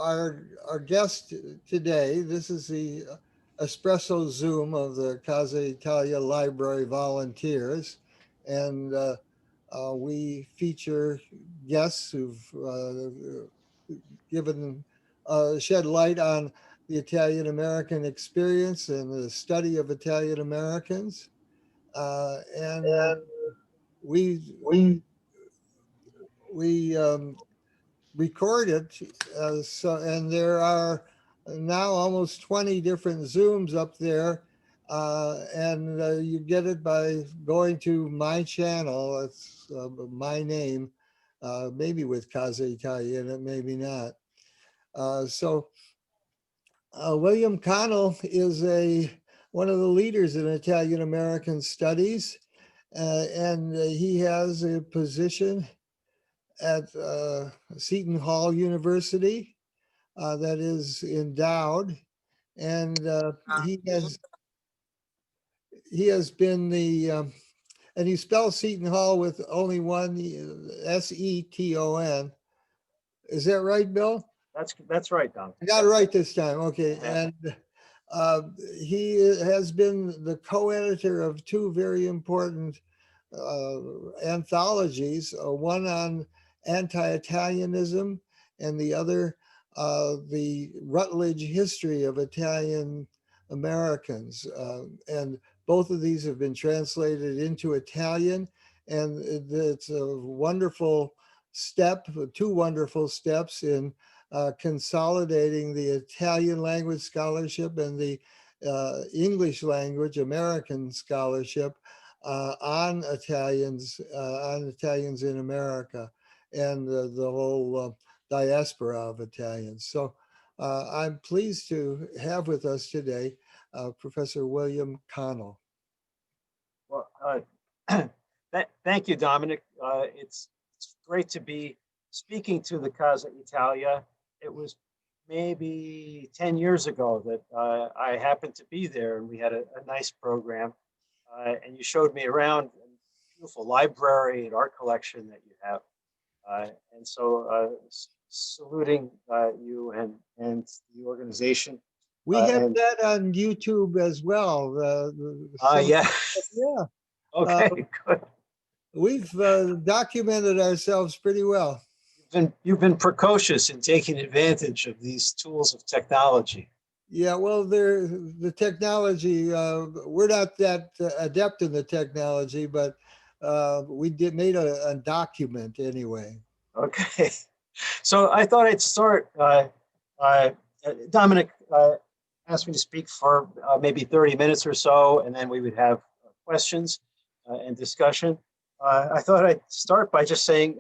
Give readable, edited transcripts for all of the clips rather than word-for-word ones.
our guest today, this is the espresso Zoom of the Casa Italia Library volunteers, and we feature guests who've given shed light on the Italian American experience and the study of Italian Americans, and And we we we record it. And there are now almost 20 different Zooms up there. And you get it by going to my channel. It's my name, maybe with Casa Italia in it, maybe not. William Connell is one of the leaders in Italian American studies, and he has a position at Seton Hall University that is endowed, and he has been and he spells Seton Hall with only one Seton. Is that right, Bill? That's right, Don. I got it right this time. Okay, and he has been the co-editor of two very important anthologies, one on anti-Italianism and the other the Rutledge History of Italian Americans. And both of these have been translated into Italian, and it's a wonderful step, two wonderful steps in consolidating the Italian language scholarship and the English language American scholarship on Italians in America and the whole diaspora of Italians. So I'm pleased to have with us today Professor William Connell. Well, thank you, Dominic. It's great to be speaking to the Casa Italia. It was maybe 10 years ago that I happened to be there, and we had a nice program. And you showed me around a beautiful library and art collection that you have. And so saluting you and the organization. We have that on YouTube as well. Yeah. Yeah. Okay, good. We've documented ourselves pretty well. You've been precocious in taking advantage of these tools of technology. Yeah, well, the technology, we're not that adept in the technology, but we made a document anyway. Okay. So I thought I'd start, Dominic asked me to speak for maybe 30 minutes or so, and then we would have questions and discussion. I thought I'd start by just saying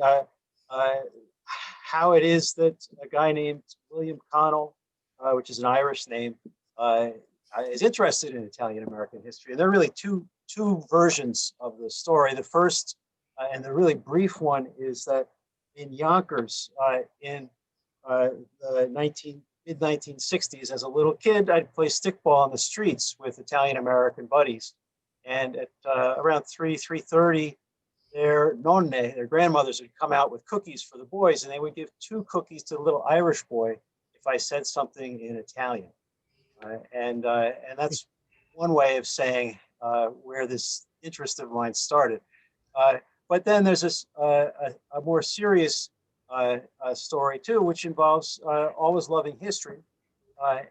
how it is that a guy named William Connell, which is an Irish name, is interested in Italian American history. And there are really two versions of the story. The first and the really brief one is that in Yonkers in the mid-1960s, as a little kid, I'd play stickball on the streets with Italian American buddies. And at around 3:30, their nonne, their grandmothers, would come out with cookies for the boys, and they would give 2 cookies to the little Irish boy if I said something in Italian. And that's one way of saying where this interest of mine started. But then there's this a more serious story too, which involves always loving history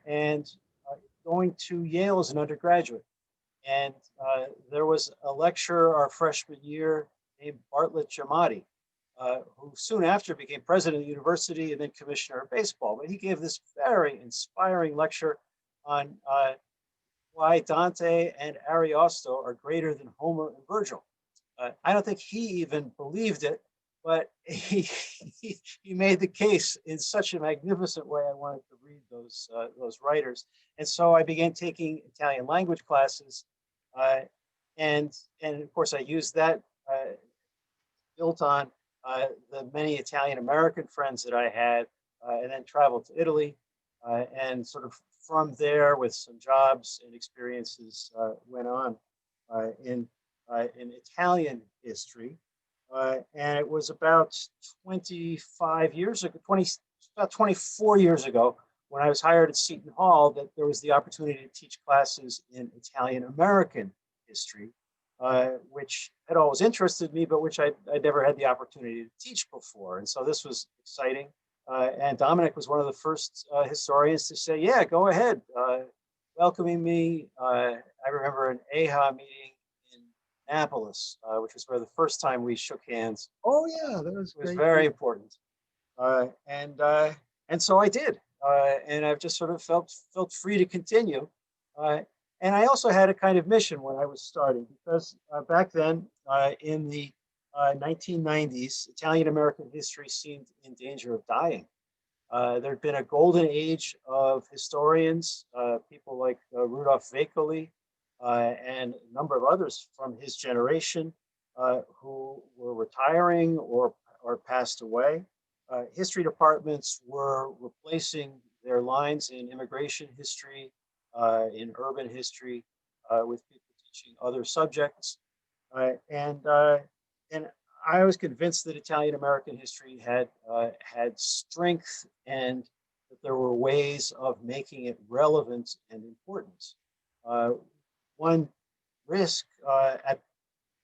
and going to Yale as an undergraduate. And there was a lecturer our freshman year named Bartlett Giamatti, who soon after became president of the university and then commissioner of baseball. But he gave this very inspiring lecture on why Dante and Ariosto are greater than Homer and Virgil. I don't think he even believed it, but he made the case in such a magnificent way. I wanted to read those writers, and so I began taking Italian language classes, and of course I used that built on the many Italian American friends that I had, and then traveled to Italy, and sort of from there with some jobs and experiences went on in Italian history. And it was about 25 years ago, about 24 years ago when I was hired at Seton Hall that there was the opportunity to teach classes in Italian American history, which had always interested me, but which I'd never had the opportunity to teach before. And so this was exciting. And Dominic was one of the first historians to say, yeah, go ahead, welcoming me. I remember an AHA meeting in Annapolis, which was where the first time we shook hands. Oh yeah, that was It was great. very important. And so I did. And I've just sort of felt free to continue. And I also had a kind of mission when I was starting, because back then in the 1990s, Italian American history seemed in danger of dying. There'd been a golden age of historians, people like Rudolph Veicoli and a number of others from his generation who were retiring or passed away. History departments were replacing their lines in immigration history, in urban history, with people teaching other subjects. And I was convinced that Italian American history had strength and that there were ways of making it relevant and important. One risk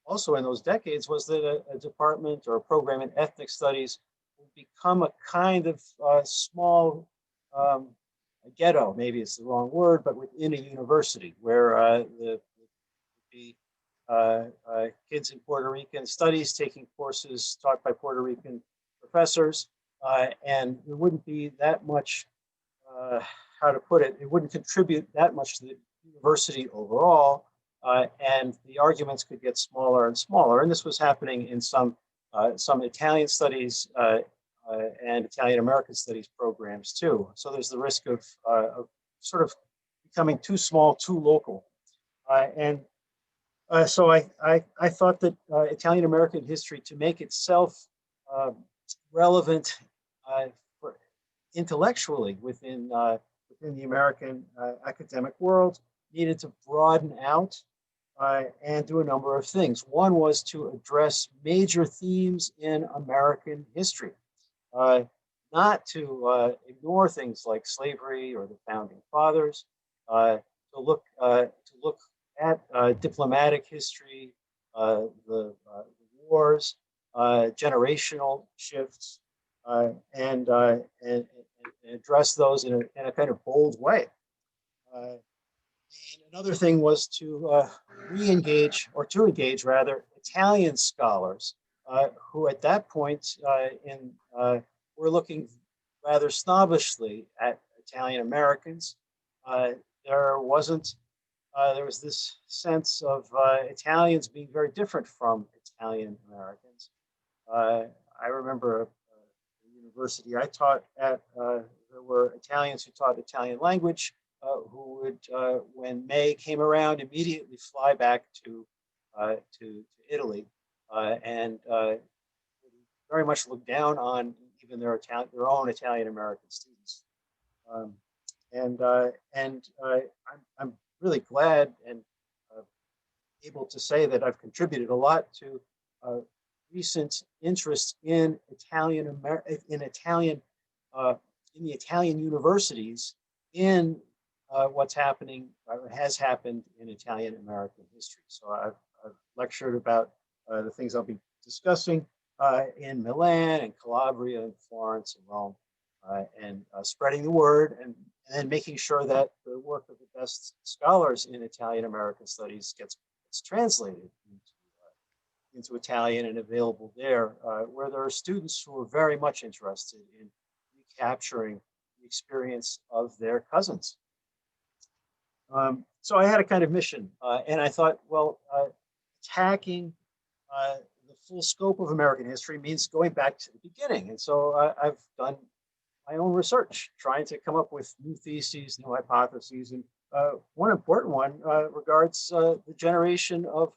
also in those decades was that a department or a program in ethnic studies would become a kind of small a ghetto, maybe it's the wrong word, but within a university where the kids in Puerto Rican studies taking courses taught by Puerto Rican professors, and there wouldn't be that much, how to put it, it wouldn't contribute that much to the university overall, and the arguments could get smaller and smaller. And this was happening in some Italian studies and Italian American studies programs too. So there's the risk of sort of becoming too small, too local. So I thought that Italian American history, to make itself relevant intellectually within the American academic world, needed to broaden out and do a number of things. One was to address major themes in American history, not to ignore things like slavery or the founding fathers, to look at diplomatic history, the wars, generational shifts, and address those in a kind of bold way. And another thing was to engage rather Italian scholars who at that point were looking rather snobbishly at Italian Americans. There was this sense of Italians being very different from Italian Americans. I remember the university I taught at, there were Italians who taught Italian language who would, when May came around, immediately fly back to Italy and very much look down on even their own Italian American students. I'm really glad and able to say that I've contributed a lot to recent interest in the Italian universities in what's happening or has happened in Italian American history. So I've lectured about the things I'll be discussing in Milan and Calabria and Florence and Rome, and spreading the word and then making sure that the work of the best scholars in Italian American studies gets translated into Italian and available there, where there are students who are very much interested in recapturing the experience of their cousins. So I had a kind of mission, and I thought, well, attacking the full scope of American history means going back to the beginning. And so I've done my own research, trying to come up with new theses, new hypotheses. And one important one regards the generation of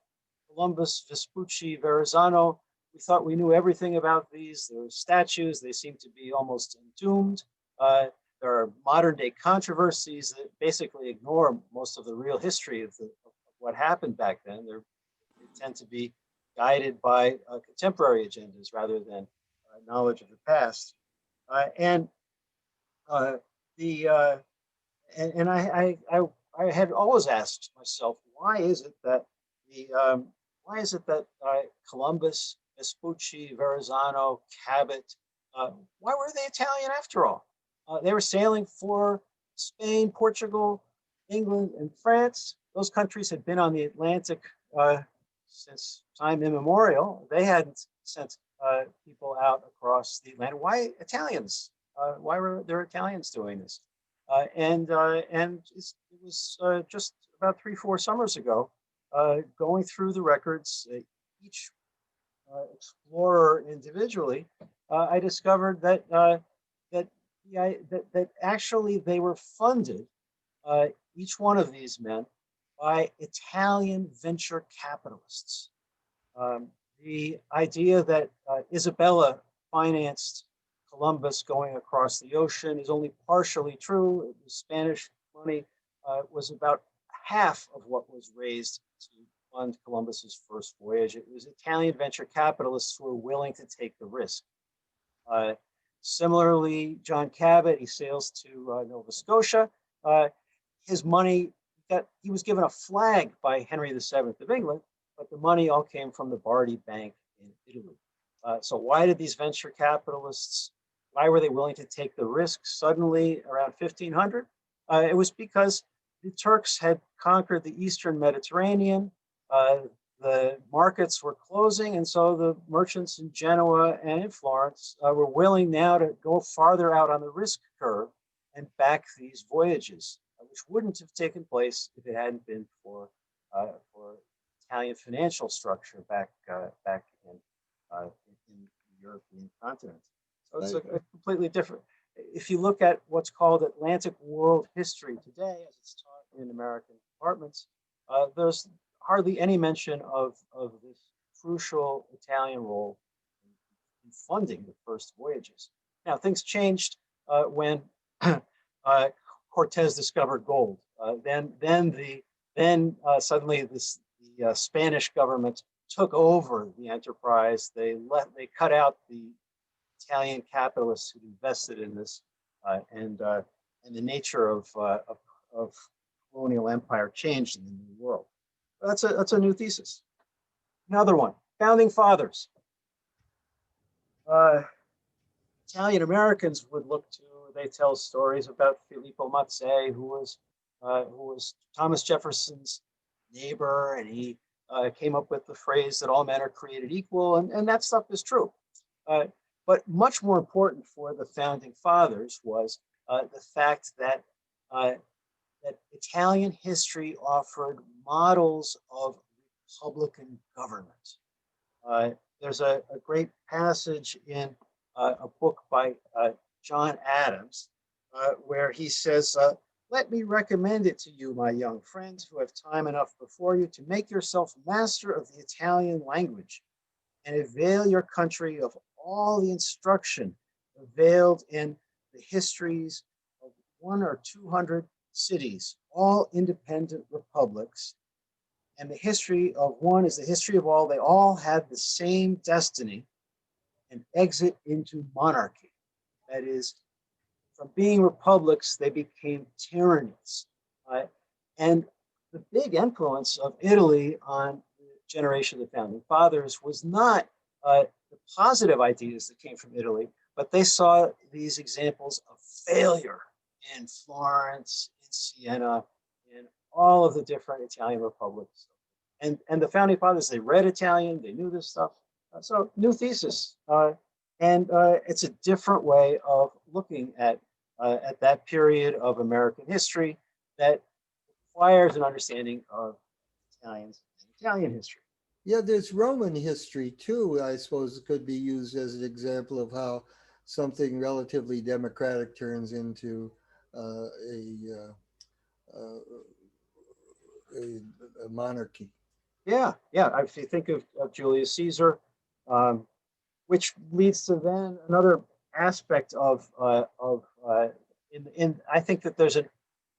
Columbus, Vespucci, Verrazano. We thought we knew everything about these. There were statues. They seem to be almost entombed. There are modern day controversies that basically ignore most of the real history of what happened back then. They tend to be guided by contemporary agendas rather than knowledge of the past. And Uh, the and I had always asked myself, why is it that Columbus, Vespucci, Verrazano, Cabot, why were they Italian after all? They were sailing for Spain, Portugal, England, and France. Those countries had been on the Atlantic since time immemorial. They hadn't sent people out across the Atlantic. Why Italians? Why were there Italians doing this? And it was just about 3, 4 summers ago, going through the records, each explorer individually, I discovered that, yeah, that actually they were funded, each one of these men, by Italian venture capitalists. The idea that Isabella financed Columbus going across the ocean is only partially true. The Spanish money was about half of what was raised to fund Columbus's first voyage. It was Italian venture capitalists who were willing to take the risk. Uh, Similarly, John Cabot, he sails to Nova Scotia. His money, he was given a flag by Henry VII of England, but the money all came from the Bardi Bank in Italy. So why did these venture capitalists, why were they willing to take the risk suddenly around 1500? It was because the Turks had conquered the Eastern Mediterranean. The markets were closing, and so the merchants in Genoa and in Florence were willing now to go farther out on the risk curve and back these voyages, which wouldn't have taken place if it hadn't been for Italian financial structure back in the European continent. So it's a completely different. If you look at what's called Atlantic world history today, as it's taught in American departments, there's hardly any mention of this crucial Italian role in funding the first voyages. Now, things changed when Cortez discovered gold. Then suddenly the Spanish government took over the enterprise. They cut out the Italian capitalists who invested in this, and the nature of colonial empire changed in the New World. That's a new thesis. Another one, founding fathers. Italian Americans would look to. They tell stories about Filippo Mazzei, who was Thomas Jefferson's neighbor, and he came up with the phrase that all men are created equal, and that stuff is true. But much more important for the founding fathers was the fact that Italian history offered models of republican government. There's a great passage in a book by John Adams where he says, let me recommend it to you, my young friends who have time enough before you, to make yourself master of the Italian language and avail your country of all the instruction availed in the histories of 100 or 200 cities, all independent republics. And the history of one is the history of all. They all had the same destiny, an exit into monarchy. That is, from being republics, they became tyrannies. And the big influence of Italy on the generation of the founding fathers was not the positive ideas that came from Italy, but they saw these examples of failure in Florence, in Siena, in all of the different Italian republics. And the founding fathers, they read Italian, they knew this stuff. So new thesis. And it's a different way of looking at that period of American history that requires an understanding of Italians and Italian history. Yeah, there's Roman history too, I suppose it could be used as an example of how something relatively democratic turns into a monarchy. Yeah. If you think of Julius Caesar, which leads to then another aspect of I think that there's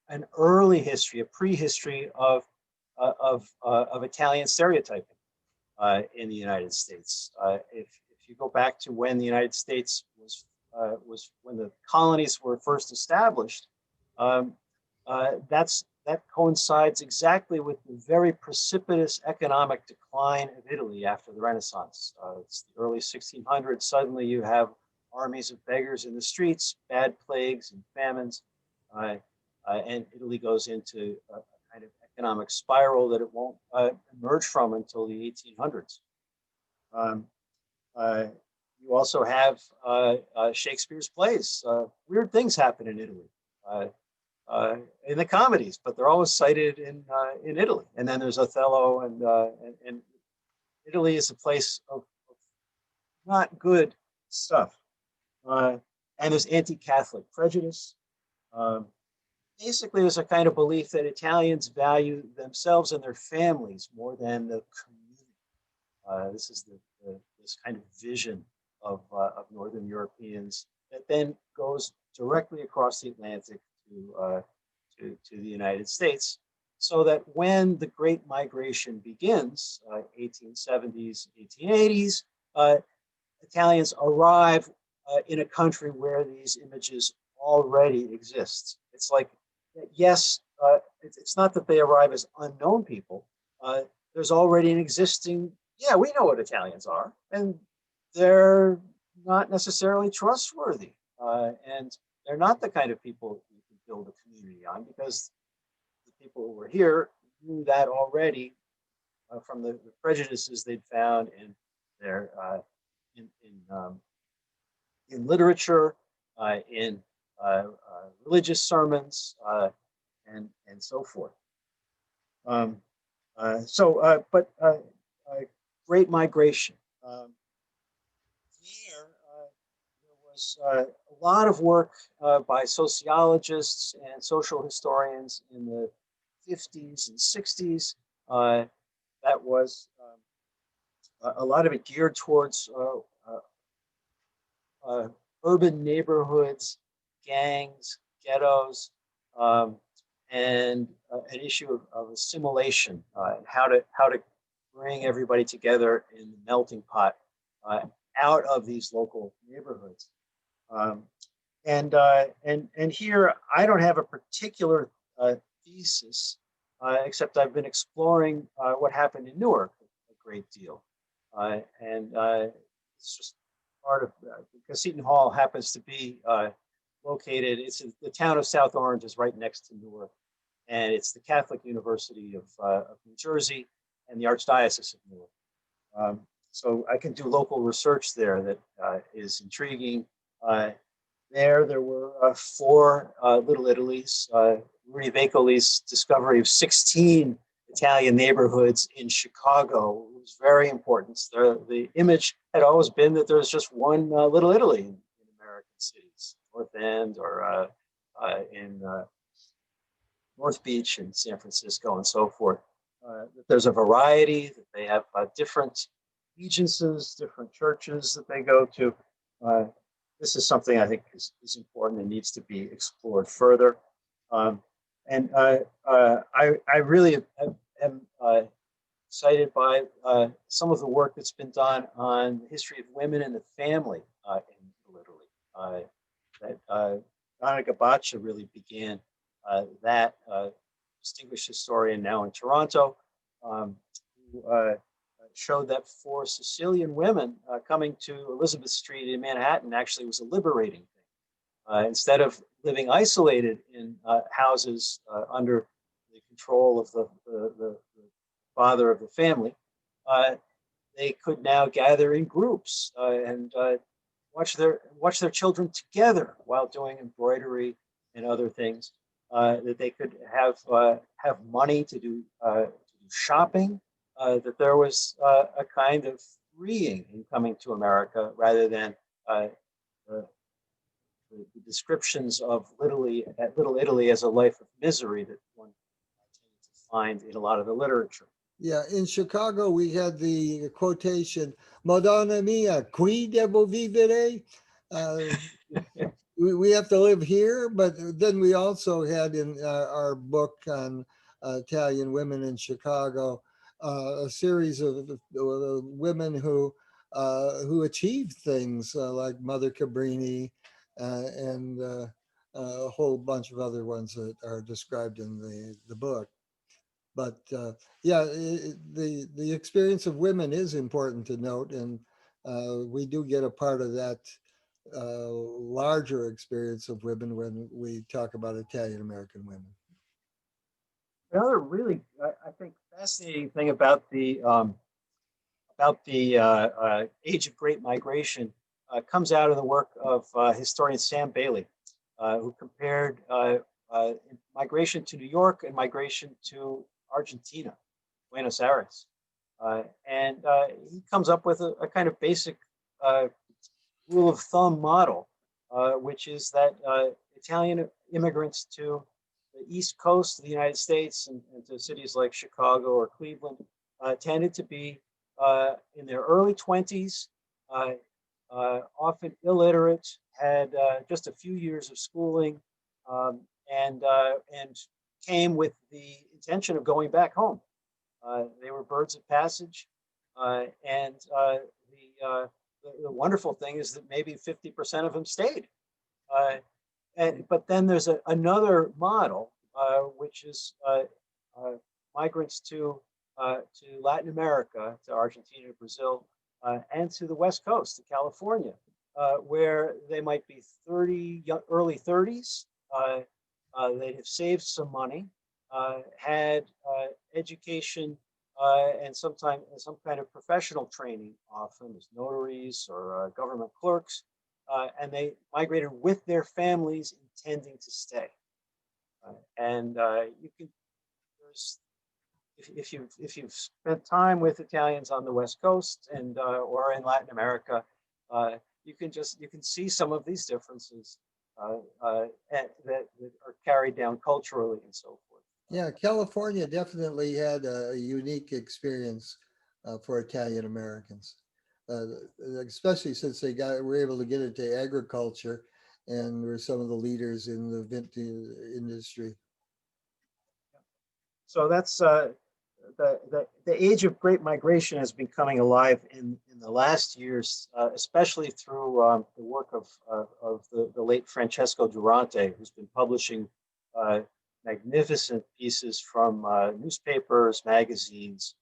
an early history, a prehistory of Italian stereotyping in the United States. If you go back to when the United States was was when the colonies were first established. Um, that coincides exactly with the very precipitous economic decline of Italy after the Renaissance. It's the early 1600s. Suddenly, you have armies of beggars in the streets, bad plagues and famines, and Italy goes into a kind of economic spiral that it won't emerge from until the 1800s. Um, uh, you also have Shakespeare's plays. Weird things happen in Italy. In the comedies, but they're always cited in Italy. And then there's Othello, and Italy is a place of not good stuff. And there's anti-Catholic prejudice. Um, Basically, there's a kind of belief that Italians value themselves and their families more than the community. This is this kind of vision of Northern Europeans that then goes directly across the Atlantic to the United States, so that when the Great Migration begins, 1870s, 1880s, Italians arrive in a country where these images already exist. It's like, yes, it's not that they arrive as unknown people. There's already an existing, yeah, we know what Italians are, and they're not necessarily trustworthy. And they're not the kind of people you can build a community on, because the people who were here knew that already from the prejudices they'd found in their in literature, in religious sermons, and so forth. But Great Migration. There was a lot of work by sociologists and social historians in the 50s and 60s. That was a lot of it geared towards urban neighborhoods, gangs, ghettos, and an issue of assimilation, and how to bring everybody together in the melting pot out of these local neighborhoods. And here I don't have a particular thesis, except I've been exploring what happened in Newark a great deal, and it's just part of because Seton Hall happens to be located. It's in the town of South Orange is right next to Newark, and it's the Catholic University of New Jersey and the Archdiocese of Newark. So I can do local research there that is intriguing. There were 4 Little Italies. Rudy Vecoli's discovery of 16 Italian neighborhoods in Chicago was very important. The image had always been that there was just one Little Italy in American cities, North End or in North Beach in San Francisco and so forth. There's a variety, that they have different allegiances, different churches that they go to. This is something I think is important and needs to be explored further. And I really am excited by some of the work that's been done on the history of women and the family in Little Italy. That Dominic really began that distinguished historian now in Toronto, who showed that for Sicilian women, coming to Elizabeth Street in Manhattan actually was a liberating thing. Instead of living isolated in houses under the control of the father of the family, they could now gather in groups and watch their children together while doing embroidery and other things. That they could have money to do shopping. That there was a kind of freeing in coming to America rather than the descriptions of Little Italy as a life of misery that one tends to find in a lot of the literature. Yeah, in Chicago, we had the quotation, Madonna mia, qui devo vivere? We have to live here, but then we also had in our book on Italian women in Chicago, a series of women who achieved things like Mother Cabrini and a whole bunch of other ones that are described in the book. But yeah, the experience of women is important to note, and we do get a part of that larger experience of women when we talk about Italian American women. Another really, I think, fascinating thing about the Age of Great Migration comes out of the work of historian Sam Bailey, who compared migration to New York and migration to Argentina, Buenos Aires. And he comes up with a kind of basic rule of thumb model, which is that Italian immigrants to the East Coast of the United States and to cities like Chicago or Cleveland tended to be in their early 20s, often illiterate, had just a few years of schooling, and came with the intention of going back home. They were birds of passage, and the wonderful thing is that maybe 50% of them stayed. But then there's another model, which is migrants to Latin America, to Argentina, Brazil, and to the West Coast, to California, where they might be early 30s. They'd have saved some money, had education, and sometimes some kind of professional training, often as notaries or government clerks, and they migrated with their families, intending to stay. And you can, if you've spent time with Italians on the West Coast and or in Latin America, you can see some of these differences that are carried down culturally and so forth. Yeah, California definitely had a unique experience for Italian Americans, especially since were able to get into agriculture and were some of the leaders in the vintage industry. So that's the age of great migration has been coming alive in the last years, especially through the work of the late Francesco Durante, who's been publishing magnificent pieces from newspapers, magazines,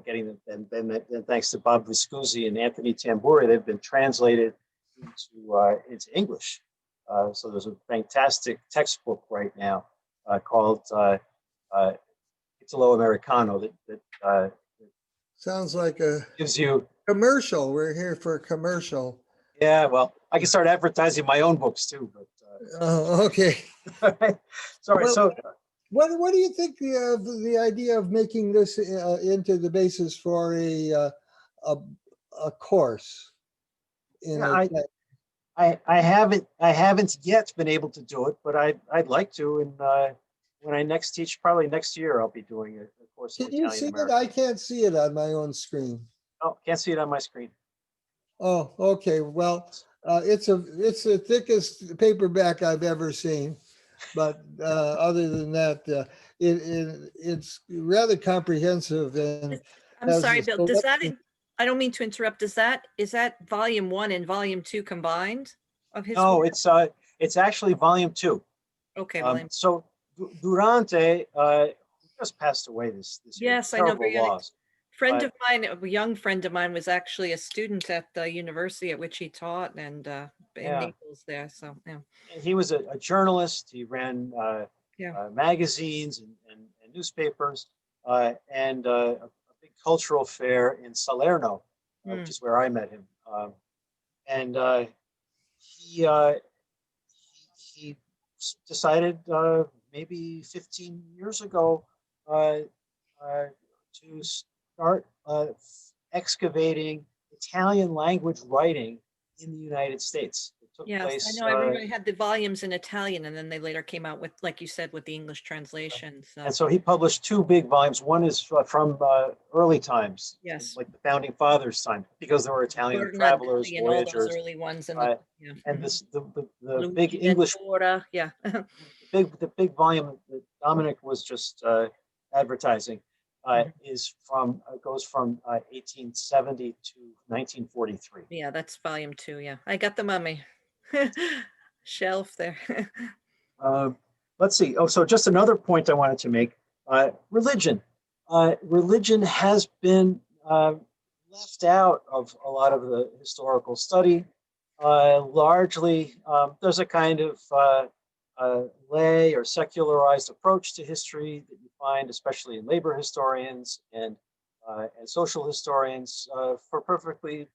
getting them, and then thanks to Bob Viscusi and Anthony Tamburi, they've been translated into English. So there's a fantastic textbook right now called Italo Americano that sounds like a gives you commercial. We're here for a commercial. Yeah, well, I can start advertising my own books too, but oh, okay. Sorry. Well, so, what do you think of the idea of making this into the basis for a course? I haven't yet been able to do it, but I'd like to. And when I next teach, probably next year, I'll be doing a course. Can you see it? I can't see it on my own screen. Oh, can't see it on my screen. Oh, okay. Well, it's the thickest paperback I've ever seen, but other than that, it's rather comprehensive. And I'm sorry, Bill. Does that? I don't mean to interrupt. Is that volume 1 and volume 2 combined of his? No, work? It's actually volume 2. Okay. So Durante just passed away this year. Yes, I know. Loss. Friend of mine, a young friend of mine, was actually a student at the university at which he taught, and in Naples there. So yeah. And he was a journalist. He ran magazines and newspapers, and a big cultural fair in Salerno, which is where I met him. And he decided maybe 15 years ago to start excavating Italian language writing in the United States. It took place. I know. I remember I had the volumes in Italian, and then they later came out with, like you said, with the English translation. So. And so he published 2 big volumes. One is from early times, like the founding fathers' time, because there were Italian travelers, voyagers, all those early ones, and and the big English, the big volume that Dominic was just advertising. Goes from 1870 to 1943. Yeah, that's volume 2. Yeah, I got the mummy. shelf there. Uh, let's see. Oh, so just another point I wanted to make. Religion. Religion has been left out of a lot of the historical study. Largely, there's a kind of lay or secularized approach to history that you find, especially in labor historians and social historians, for perfectly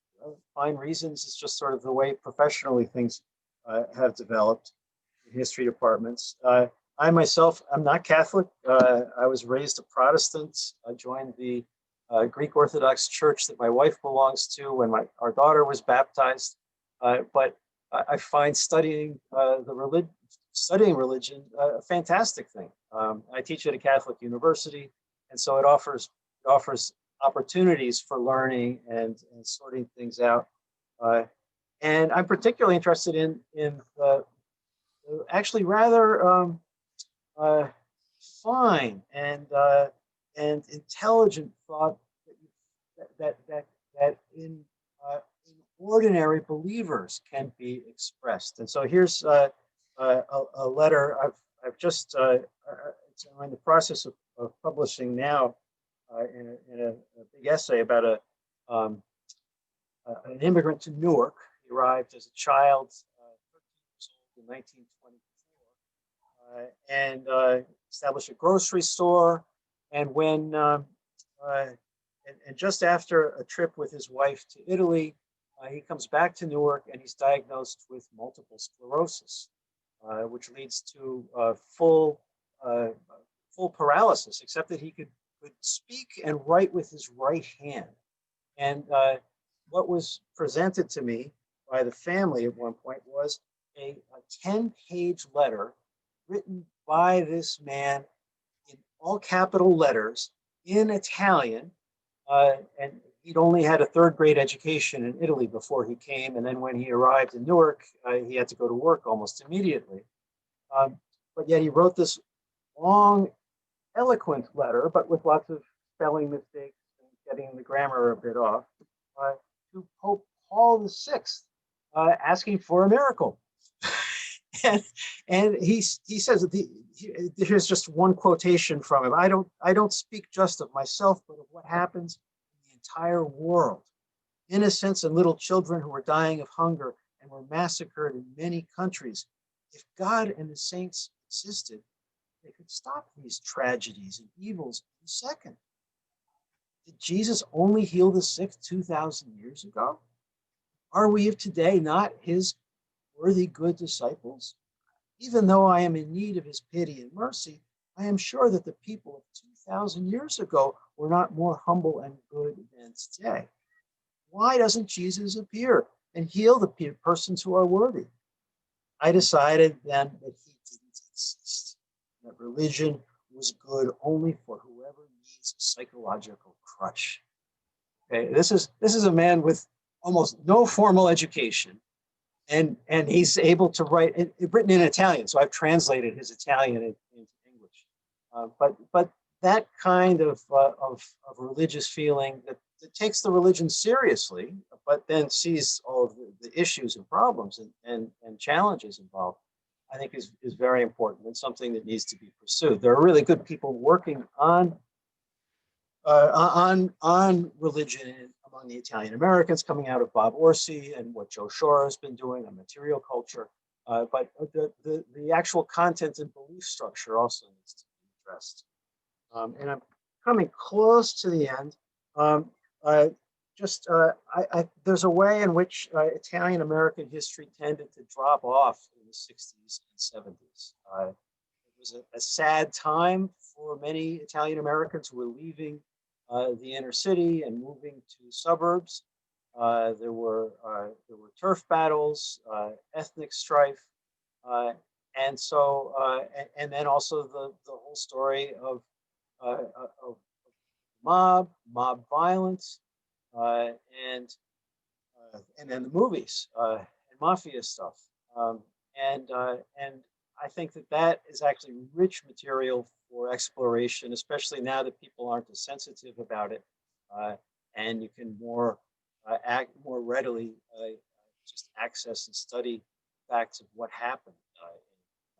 fine reasons. It's just sort of the way professionally things have developed in history departments. I myself, I'm not Catholic. I was raised a Protestant. I joined the Greek Orthodox Church that my wife belongs to when our daughter was baptized. But I find studying religion a fantastic thing. I teach at a Catholic university, and so it offers opportunities for learning and sorting things out. And I'm particularly interested in the actually rather fine and intelligent thought that in ordinary believers can be expressed. And so here's a letter I've just I'm in the process of publishing now in a big essay about an immigrant to Newark. He arrived as a child, 13 years old in 1924, and established a grocery store. And when and just after a trip with his wife to Italy, he comes back to Newark and he's diagnosed with multiple sclerosis, which leads to full paralysis, except that he could speak and write with his right hand. And what was presented to me by the family at one point was a 10-page letter written by this man in all capital letters in Italian. And he'd only had a third-grade education in Italy before he came. And then when he arrived in Newark, he had to go to work almost immediately. But yet he wrote this long, eloquent letter, but with lots of spelling mistakes and getting the grammar a bit off, to Pope Paul VI, asking for a miracle. and he says that here's just one quotation from him. I don't speak just of myself, but of what happens in the entire world. Innocents and little children who were dying of hunger and were massacred in many countries. If God and the saints existed, they could stop these tragedies and evils in a second. Did Jesus only heal the sick 2,000 years ago? Are we of today not his worthy good disciples? Even though I am in need of his pity and mercy, I am sure that the people of 2,000 years ago were not more humble and good than today. Why doesn't Jesus appear and heal the persons who are worthy? I decided then that he didn't exist, that religion was good only for whoever needs a psychological crutch. Okay, this is a man with almost no formal education, and he's able to write it written in Italian. So I've translated his Italian into English. But that kind of religious feeling that takes the religion seriously, but then sees all of the issues and problems and challenges involved, I think is very important and something that needs to be pursued. There are really good people working on religion among the Italian Americans, coming out of Bob Orsi and what Joe Shore has been doing on material culture. But the actual content and belief structure also needs to be addressed. And I'm coming close to the end. There's a way in which Italian American history tended to drop off in the 60s and 70s. It was a sad time for many Italian Americans who were leaving the inner city and moving to suburbs. There were turf battles, ethnic strife, and then also the whole story of mob violence, and then the movies and mafia stuff, and I think that is actually rich material for exploration, especially now that people aren't as sensitive about it, and you can act more readily just access and study facts of what happened in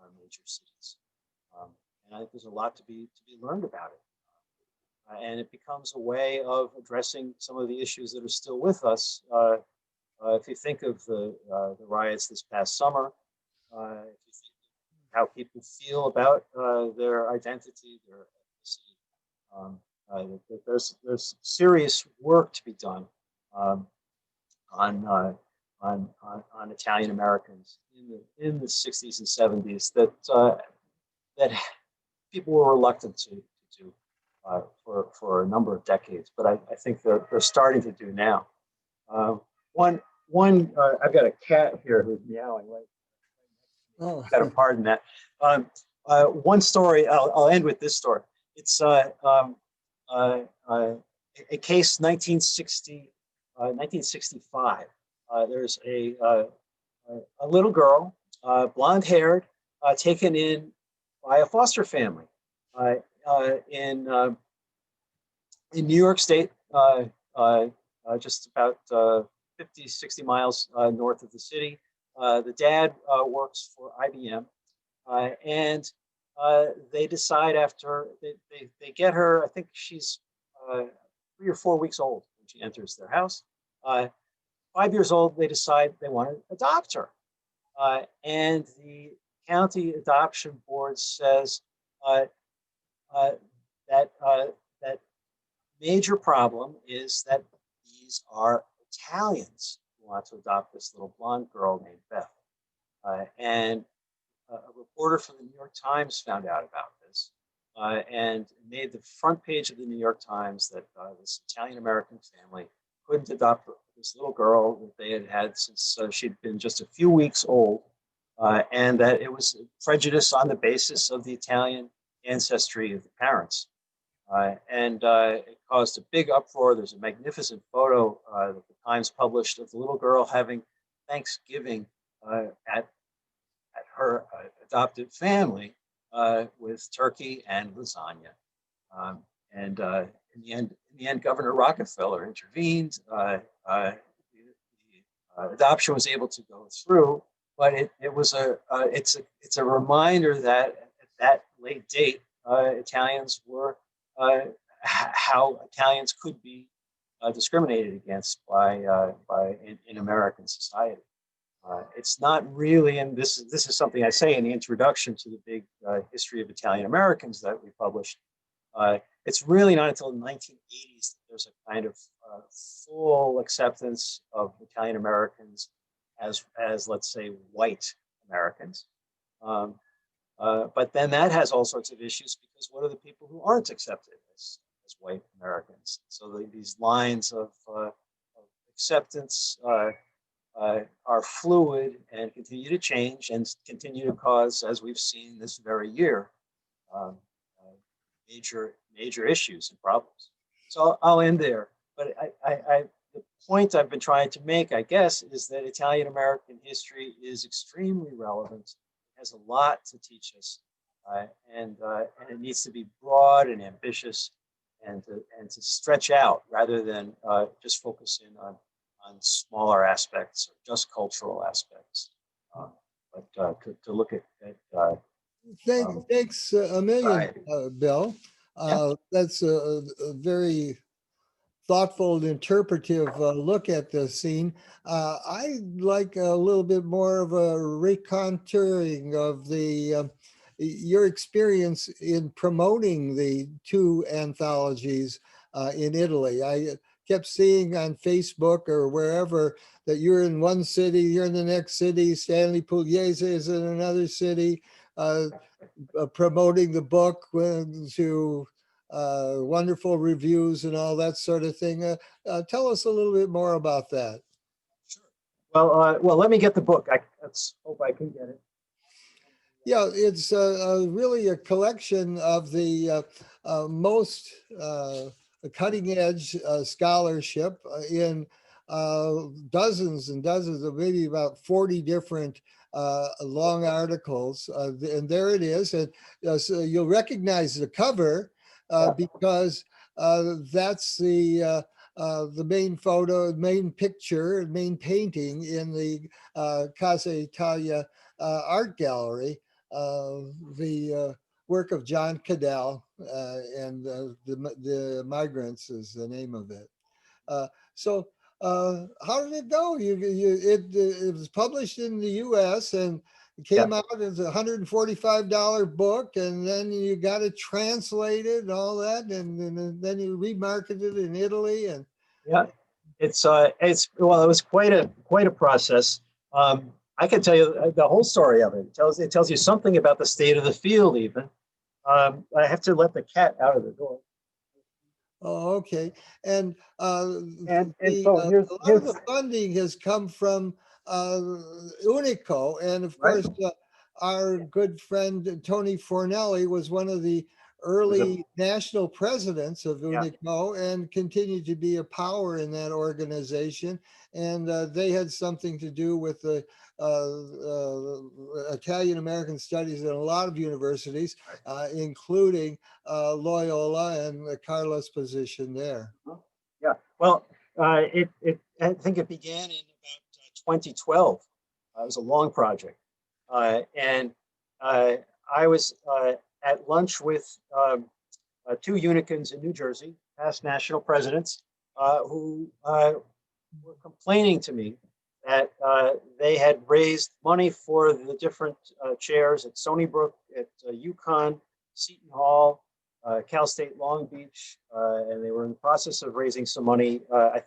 our major cities. And I think there's a lot to be learned about it. And it becomes a way of addressing some of the issues that are still with us. If you think of the riots this past summer, if you think of how people feel about their identity, their ethnicity, there's serious work to be done on Italian Americans in the 60s and 70s that people were reluctant to do for a number of decades, but I think they're starting to do now. One I've got a cat here who's meowing right. Oh, Got to pardon that. One story. I'll end with this story. It's a case 1965. There's a little girl, blonde-haired, taken in by a foster family in New York State, just about 50, 60 miles north of the city. The dad works for IBM, and they decide after they get her, I think she's 3 or 4 weeks old when she enters their house. 5 years old, they decide they want to adopt her. And the county adoption board says that major problem is that these are Italians who want to adopt this little blonde girl named Beth. And a reporter from the New York Times found out about this and made the front page of the New York Times that this Italian-American family couldn't adopt this little girl that they had had since she'd been just a few weeks old, and that it was prejudice on the basis of the Italian ancestry of the parents. And it caused a big uproar. There's a magnificent photo that the Times published of the little girl having Thanksgiving at her adopted family with turkey and lasagna. And in the end, Governor Rockefeller intervened. The adoption was able to go through, but it's a reminder that at that late date, Italians were how Italians could be discriminated against in American society. It's not really, and this is something I say in the introduction to the big history of Italian Americans that we published. It's really not until the 1980s that there's a kind of full acceptance of Italian Americans as let's say white Americans. But then that has all sorts of issues, because what are the people who aren't accepted as white Americans? So these lines of acceptance are fluid and continue to change and continue to cause, as we've seen this very year, major issues and problems. So I'll end there. But the point I've been trying to make, I guess, is that Italian American history is extremely relevant. It has a lot to teach us, and it needs to be broad and ambitious, and to stretch out rather than just focus in on smaller aspects or just cultural aspects, but to look at thanks a million, Bill. That's a very thoughtful and interpretive look at the scene. I'd like a little bit more of a recontouring of your experience in promoting the two anthologies in Italy. I kept seeing on Facebook or wherever that you're in one city, you're in the next city, Stanley Pugliese is in another city, promoting the book to wonderful reviews and all that sort of thing. Tell us a little bit more about that. Sure. Well, let me get the book. Let's hope I can get it. Yeah, it's really a collection of the most cutting edge scholarship in dozens and dozens of, maybe about 40 different long articles. And there it is. And so you'll recognize the cover because that's the the main photo, main picture, main painting in the Casa Italia art gallery, the work of John Connell, and the Migrants is the name of it. So how did it go? It was published in the U.S. and it came out as a $145 book, and then you got it translated and all that, and then you remarketed it in Italy. And it's well, it was quite a process. I can tell you the whole story of it. It tells you something about the state of the field even. I have to let the cat out of the door. Oh, okay. And so a lot of the funding has come from Unico, and of course, our good friend Tony Fornelli was one of the early national presidents of Unico and continued to be a power in that organization. And they had something to do with the Italian American studies in a lot of universities, including Loyola and Carla's position there. Yeah, well, I think it began in about 2012. It was a long project, and I was at lunch with two Unicans in New Jersey, past national presidents, who were complaining to me that they had raised money for the different chairs at Stony Brook, at UConn, Seton Hall, Cal State Long Beach, and they were in the process of raising some money. I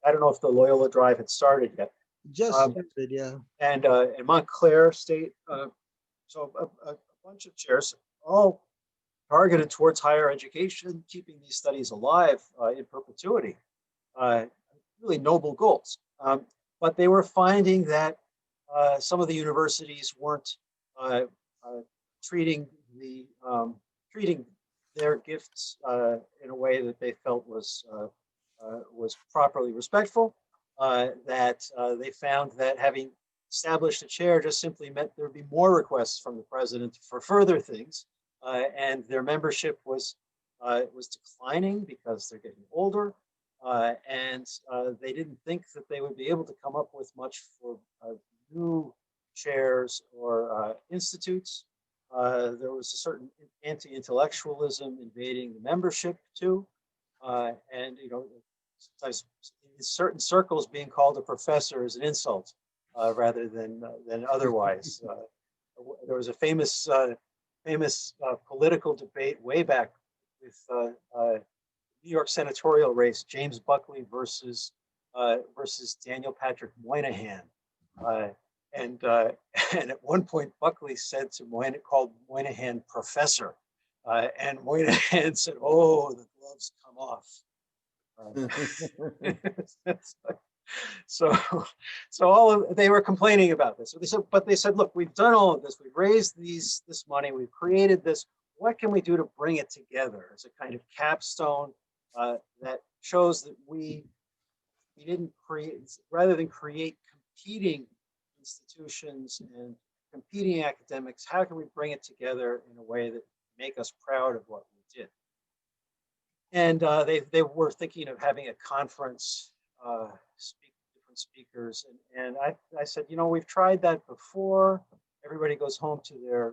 don't know if the Loyola Drive had started yet. Just started, yeah. And Montclair State, so a bunch of chairs, all targeted towards higher education, keeping these studies alive in perpetuity. Really noble goals. But they were finding that some of the universities weren't treating their gifts in a way that they felt was properly respectful. That they found that having established a chair just simply meant there would be more requests from the president for further things, and their membership was declining because they're getting older, and they didn't think that they would be able to come up with much for new chairs or institutes. There was a certain anti-intellectualism invading the membership too, and sometimes in certain circles being called a professor is an insult rather than otherwise. There was a famous political debate way back with New York senatorial race, James Buckley versus Daniel Patrick Moynihan. And at one point, Buckley said to called Moynihan professor, and Moynihan said, "Oh, the gloves come off." So they were complaining about this. So they said, "Look, we've done all of this. We've raised this money. We've created this. What can we do to bring it together as a kind of capstone that shows that we didn't create, rather than create competing institutions and competing academics, how can we bring it together in a way that make us proud of what we did?" And they were thinking of having a conference, different speakers, and I said, we've tried that before. Everybody goes home to their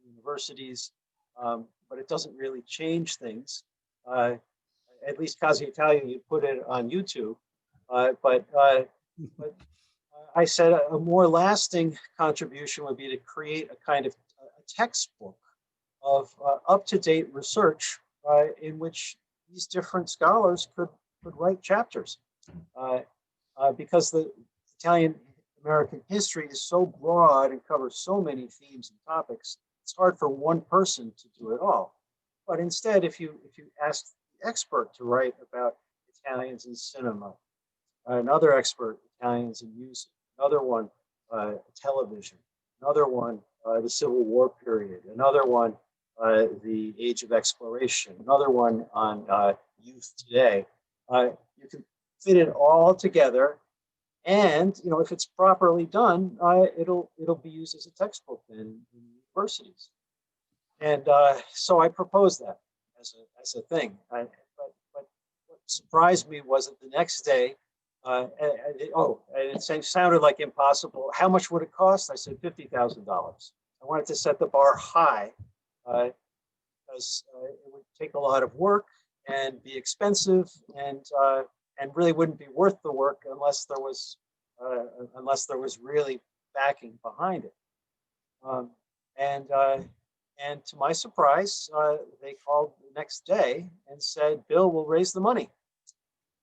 universities, but it doesn't really change things. At least Casa Italia, you put it on YouTube, but I said a more lasting contribution would be to create a kind of a textbook of up-to-date research in which these different scholars could write chapters, because the Italian American history is so broad and covers so many themes and topics. It's hard for one person to do it all. But instead, if you ask the expert to write about Italians in cinema, another expert, Italians in music, another one, television, another one, the Civil War period, another one, the Age of Exploration, another one on youth today. You can fit it all together, and if it's properly done, it'll be used as a textbook in universities. And so I proposed that as a thing. But what surprised me was that the next day, and it sounded like impossible. How much would it cost? I said $50,000. I wanted to set the bar high because it would take a lot of work and be expensive, and really wouldn't be worth the work unless there was really backing behind it. And to my surprise, they called the next day and said, "Bill will raise the money,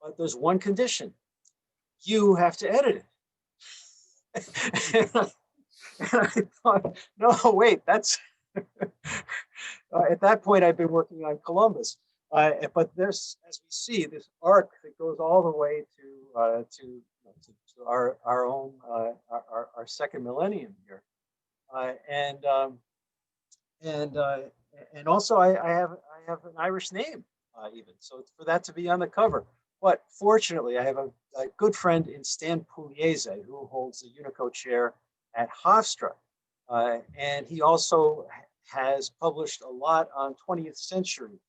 but there's one condition: you have to edit it." And I thought, no, wait, that's at that point I'd been working on Columbus. But there's, as we see, this arc that goes all the way to our own our second millennium here, and also I have an Irish name even, so for that to be on the cover. But fortunately, I have a good friend in Stan Pugliese, who holds the Unico chair at Hofstra, and he also has published a lot on 20th century.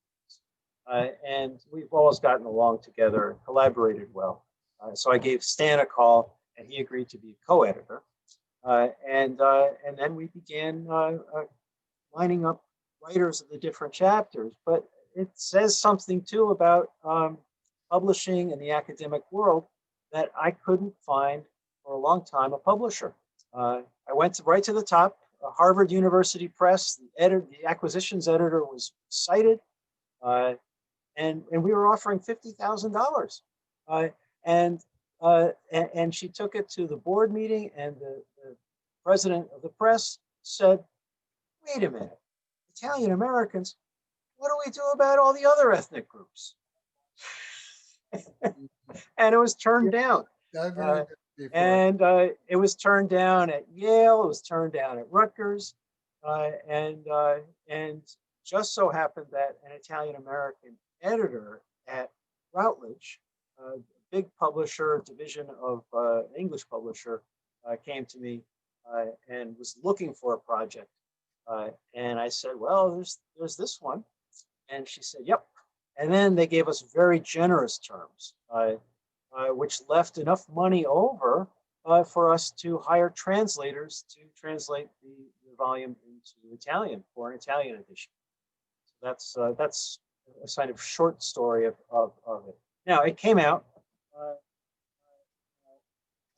And we've always gotten along together and collaborated well. So I gave Stan a call, and he agreed to be co-editor. And then we began lining up writers of the different chapters. But it says something too about publishing in the academic world that I couldn't find for a long time a publisher. I went right to the top. Harvard University Press, the acquisitions editor was cited. And we were offering $50,000, and she took it to the board meeting, and the president of the press said, "Wait a minute, Italian Americans, what do we do about all the other ethnic groups?" And it was turned down. And it was turned down at Yale. It was turned down at Rutgers, and just so happened that an Italian American editor at Routledge, a big publisher, division of English publisher, came to me and was looking for a project. And I said, "Well, there's this one." And she said, "Yep." And then they gave us very generous terms, which left enough money over for us to hire translators to translate the volume into Italian for an Italian edition. So that's a kind of short story of it. Now, it came out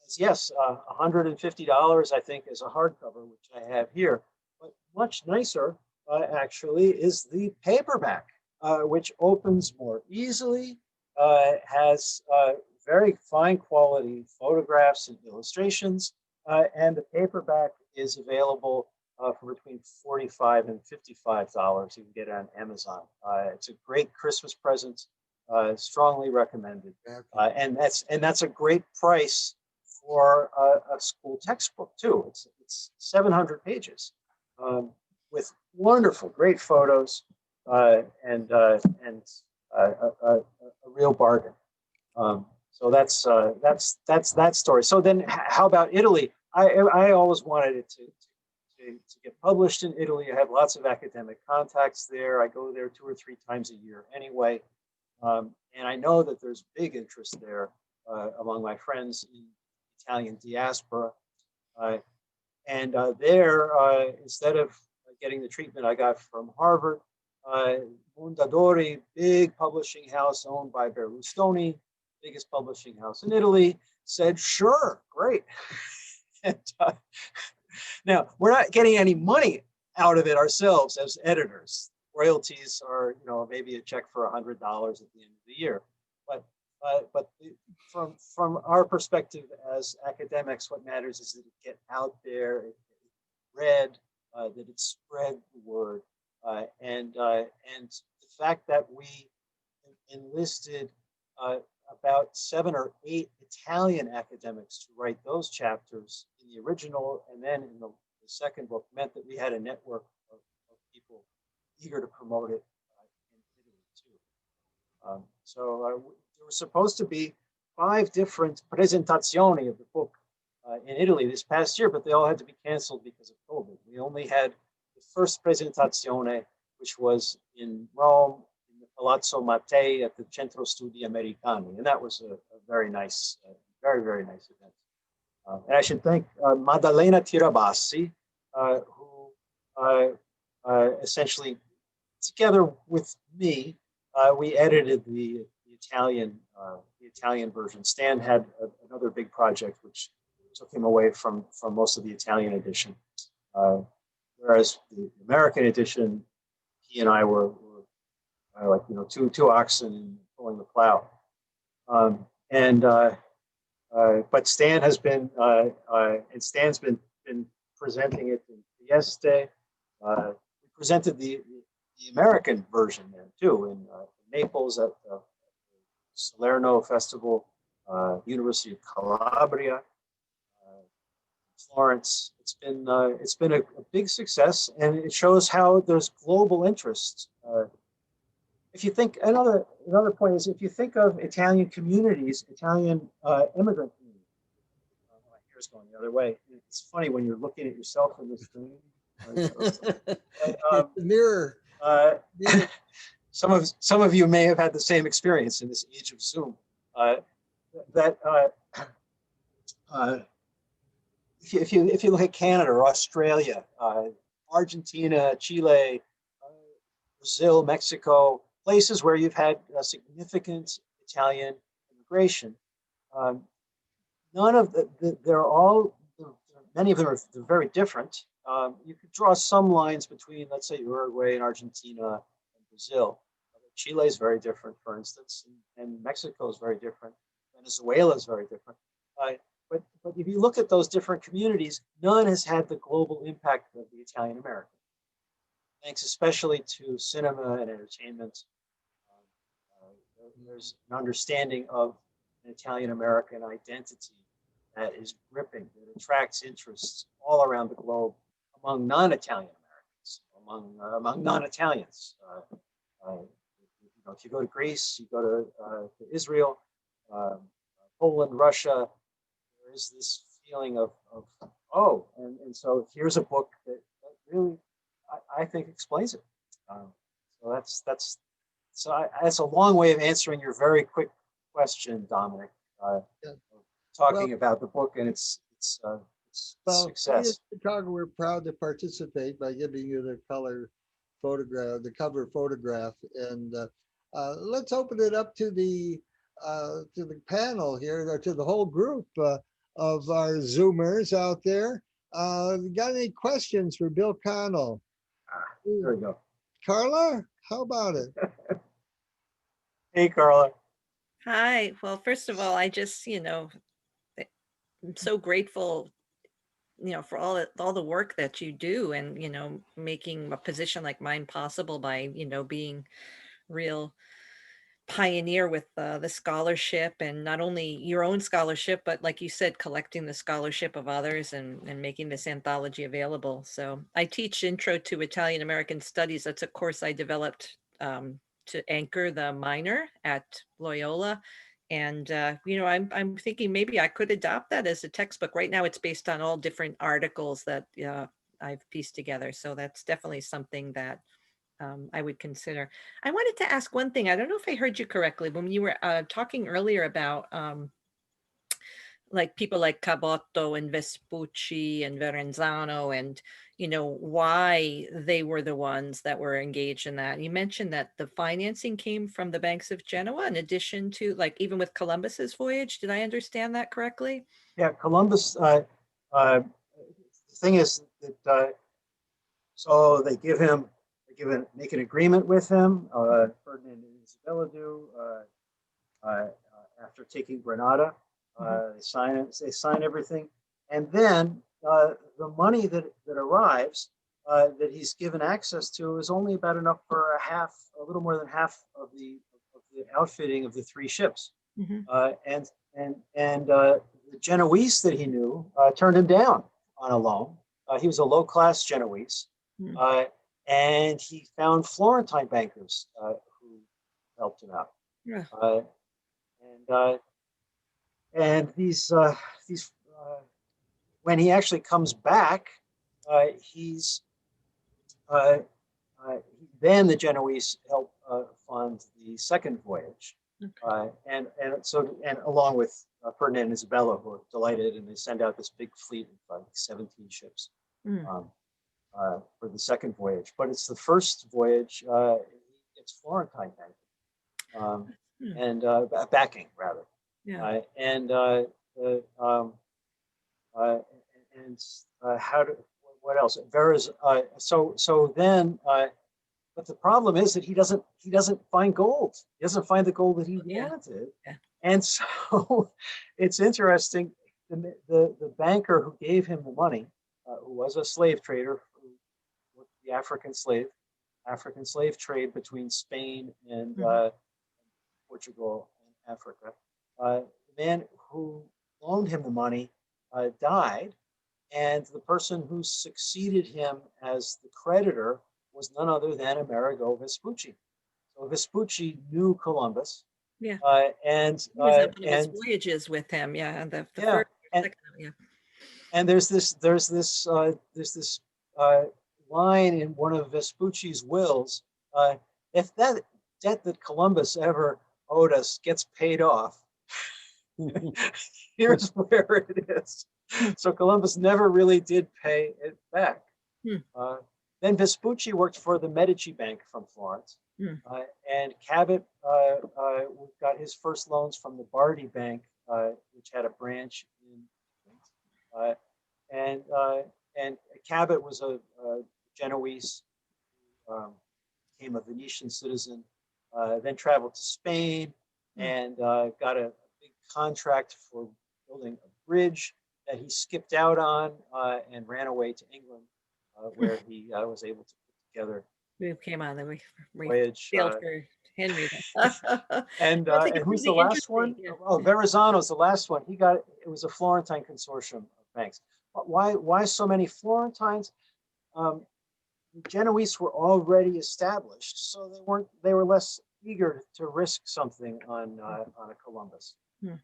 as, yes, $150, I think, as a hardcover, which I have here. But much nicer, actually, is the paperback, which opens more easily, has very fine quality photographs and illustrations, and the paperback is available for between $45 and $55. You can get it on Amazon. It's a great Christmas present. Strongly recommended, and that's a great price for a school textbook too. It's 700 pages with wonderful, great photos, and a real bargain. So that's that story. So then, how about Italy? I always wanted it to get published in Italy. I have lots of academic contacts there. I go there 2 or 3 times a year anyway. And I know that there's big interest there among my friends in Italian diaspora. And there, instead of getting the treatment I got from Harvard, Mondadori, big publishing house owned by Berlusconi, biggest publishing house in Italy, said, "Sure, great." And, now, we're not getting any money out of it ourselves as editors. Royalties are, maybe a check for $100 at the end of the year. But from our perspective as academics, what matters is that it get out there, it read, that it spread the word, and the fact that we enlisted about 7 or 8 Italian academics to write those chapters in the original and then in the second book meant that we had a network of people eager to promote it in Italy too. So there were supposed to be 5 different presentazioni of the book in Italy this past year, but they all had to be canceled because of COVID. We only had the first presentazione, which was in Rome in the Palazzo Mattei at the Centro Studi Americani, and that was a very nice, very, very nice event. And I should thank Maddalena Tirabassi, who essentially, together with me, we edited the Italian version. Stan had another big project which took him away from most of the Italian edition, whereas the American edition, he and I were like two oxen pulling the plow, but Stan has been and Stan's been presenting it in Trieste. We presented the American version then too in Naples at the Salerno Festival, University of Calabria, Florence. It's been a big success, and it shows how there's global interest. If you think another point is, if you think of Italian communities, Italian immigrant communities. My hair's going the other way. It's funny when you're looking at yourself in the screen. The mirror. Some of you may have had the same experience in this age of Zoom. If you look at Canada or Australia, Argentina, Chile, Brazil, Mexico, places where you've had significant Italian immigration, none of many of them are very different. You could draw some lines between, let's say, Uruguay and Argentina and Brazil. Chile is very different, for instance, and Mexico is very different. Venezuela is very different. But if you look at those different communities, none has had the global impact of the Italian American. Thanks especially to cinema and entertainment. There's an understanding of an Italian American identity that is gripping, that attracts interests all around the globe among non-Italian Americans, among non-Italians. If you go to Greece, you go to Israel, Poland, Russia, there is this feeling of and so here's a book that really, I think, explains it. That's a long way of answering your very quick question, Dominic. Talking about the book and its success. As Chicago, we're proud to participate by giving you the cover photograph, and let's open it up to the panel here, or to the whole group of our Zoomers out there. Got any questions for Bill Connell? There we go. Carla, how about it? Hey, Carla. Hi. Well, first of all, I just, I'm so grateful, for all the work that you do, and, making a position like mine possible by, being real pioneer with the scholarship, and not only your own scholarship, but like you said, collecting the scholarship of others and making this anthology available. So I teach Intro to Italian American Studies. That's a course I developed to anchor the minor at Loyola. And, I'm thinking maybe I could adopt that as a textbook. Right now, it's based on all different articles that I've pieced together. So that's definitely something that I would consider. I wanted to ask one thing. I don't know if I heard you correctly when you were talking earlier about like people like Cabot and Vespucci and Verenzano, and why they were the ones that were engaged in that. You mentioned that the financing came from the banks of Genoa, in addition to, like, even with Columbus's voyage. Did I understand that correctly? Yeah, Columbus. The thing is that so they make an agreement with him. Ferdinand and Isabella do after taking Granada. They sign it. They sign everything, and then the money that arrives that he's given access to is only about enough for a little more than half of the outfitting of the 3 ships. And the Genoese that he knew turned him down on a loan. He was a low-class Genoese, and he found Florentine bankers who helped him out. And these when he actually comes back, then the Genoese help fund fund the second voyage. Okay. And along with Ferdinand and Isabella, who are delighted, and they send out this big fleet of 17 ships Mm. For the second voyage. But it's the first voyage, it's Florentine banking, Hmm. and backing rather. Yeah. How do, what else? So then, but the problem is that he doesn't find gold. He doesn't find the gold that he Yeah. wanted. Yeah. And so it's interesting. The banker who gave him the money, who was a slave trader, with the African slave trade between Spain and Mhm. Portugal and Africa. The man who loaned him the money died, and the person who succeeded him as the creditor was none other than Amerigo Vespucci. So Vespucci knew Columbus, Yeah. and He was on one of his voyages with him. Yeah. The yeah, first, or and second, yeah. and there's this line in one of Vespucci's wills. If that debt that Columbus ever owed us gets paid off, here's where it is. So Columbus never really did pay it back. Hmm. Then Vespucci worked for the Medici Bank from Florence, Hmm. and Cabot got his first loans from the Bardi Bank, which had a branch in England. And Cabot was a Genoese, became a Venetian citizen, then traveled to Spain and got a big contract for building a bridge that he skipped out on and ran away to England, where he was able to put together We came on then we voyage. sailed for Henry. And I think and it's who's the really last one? interesting. Yeah. Oh, Verrazano's the last one. It was a Florentine consortium of banks. But why so many Florentines? The Genoese were already established, so they were less eager to risk something on a Columbus. Hmm.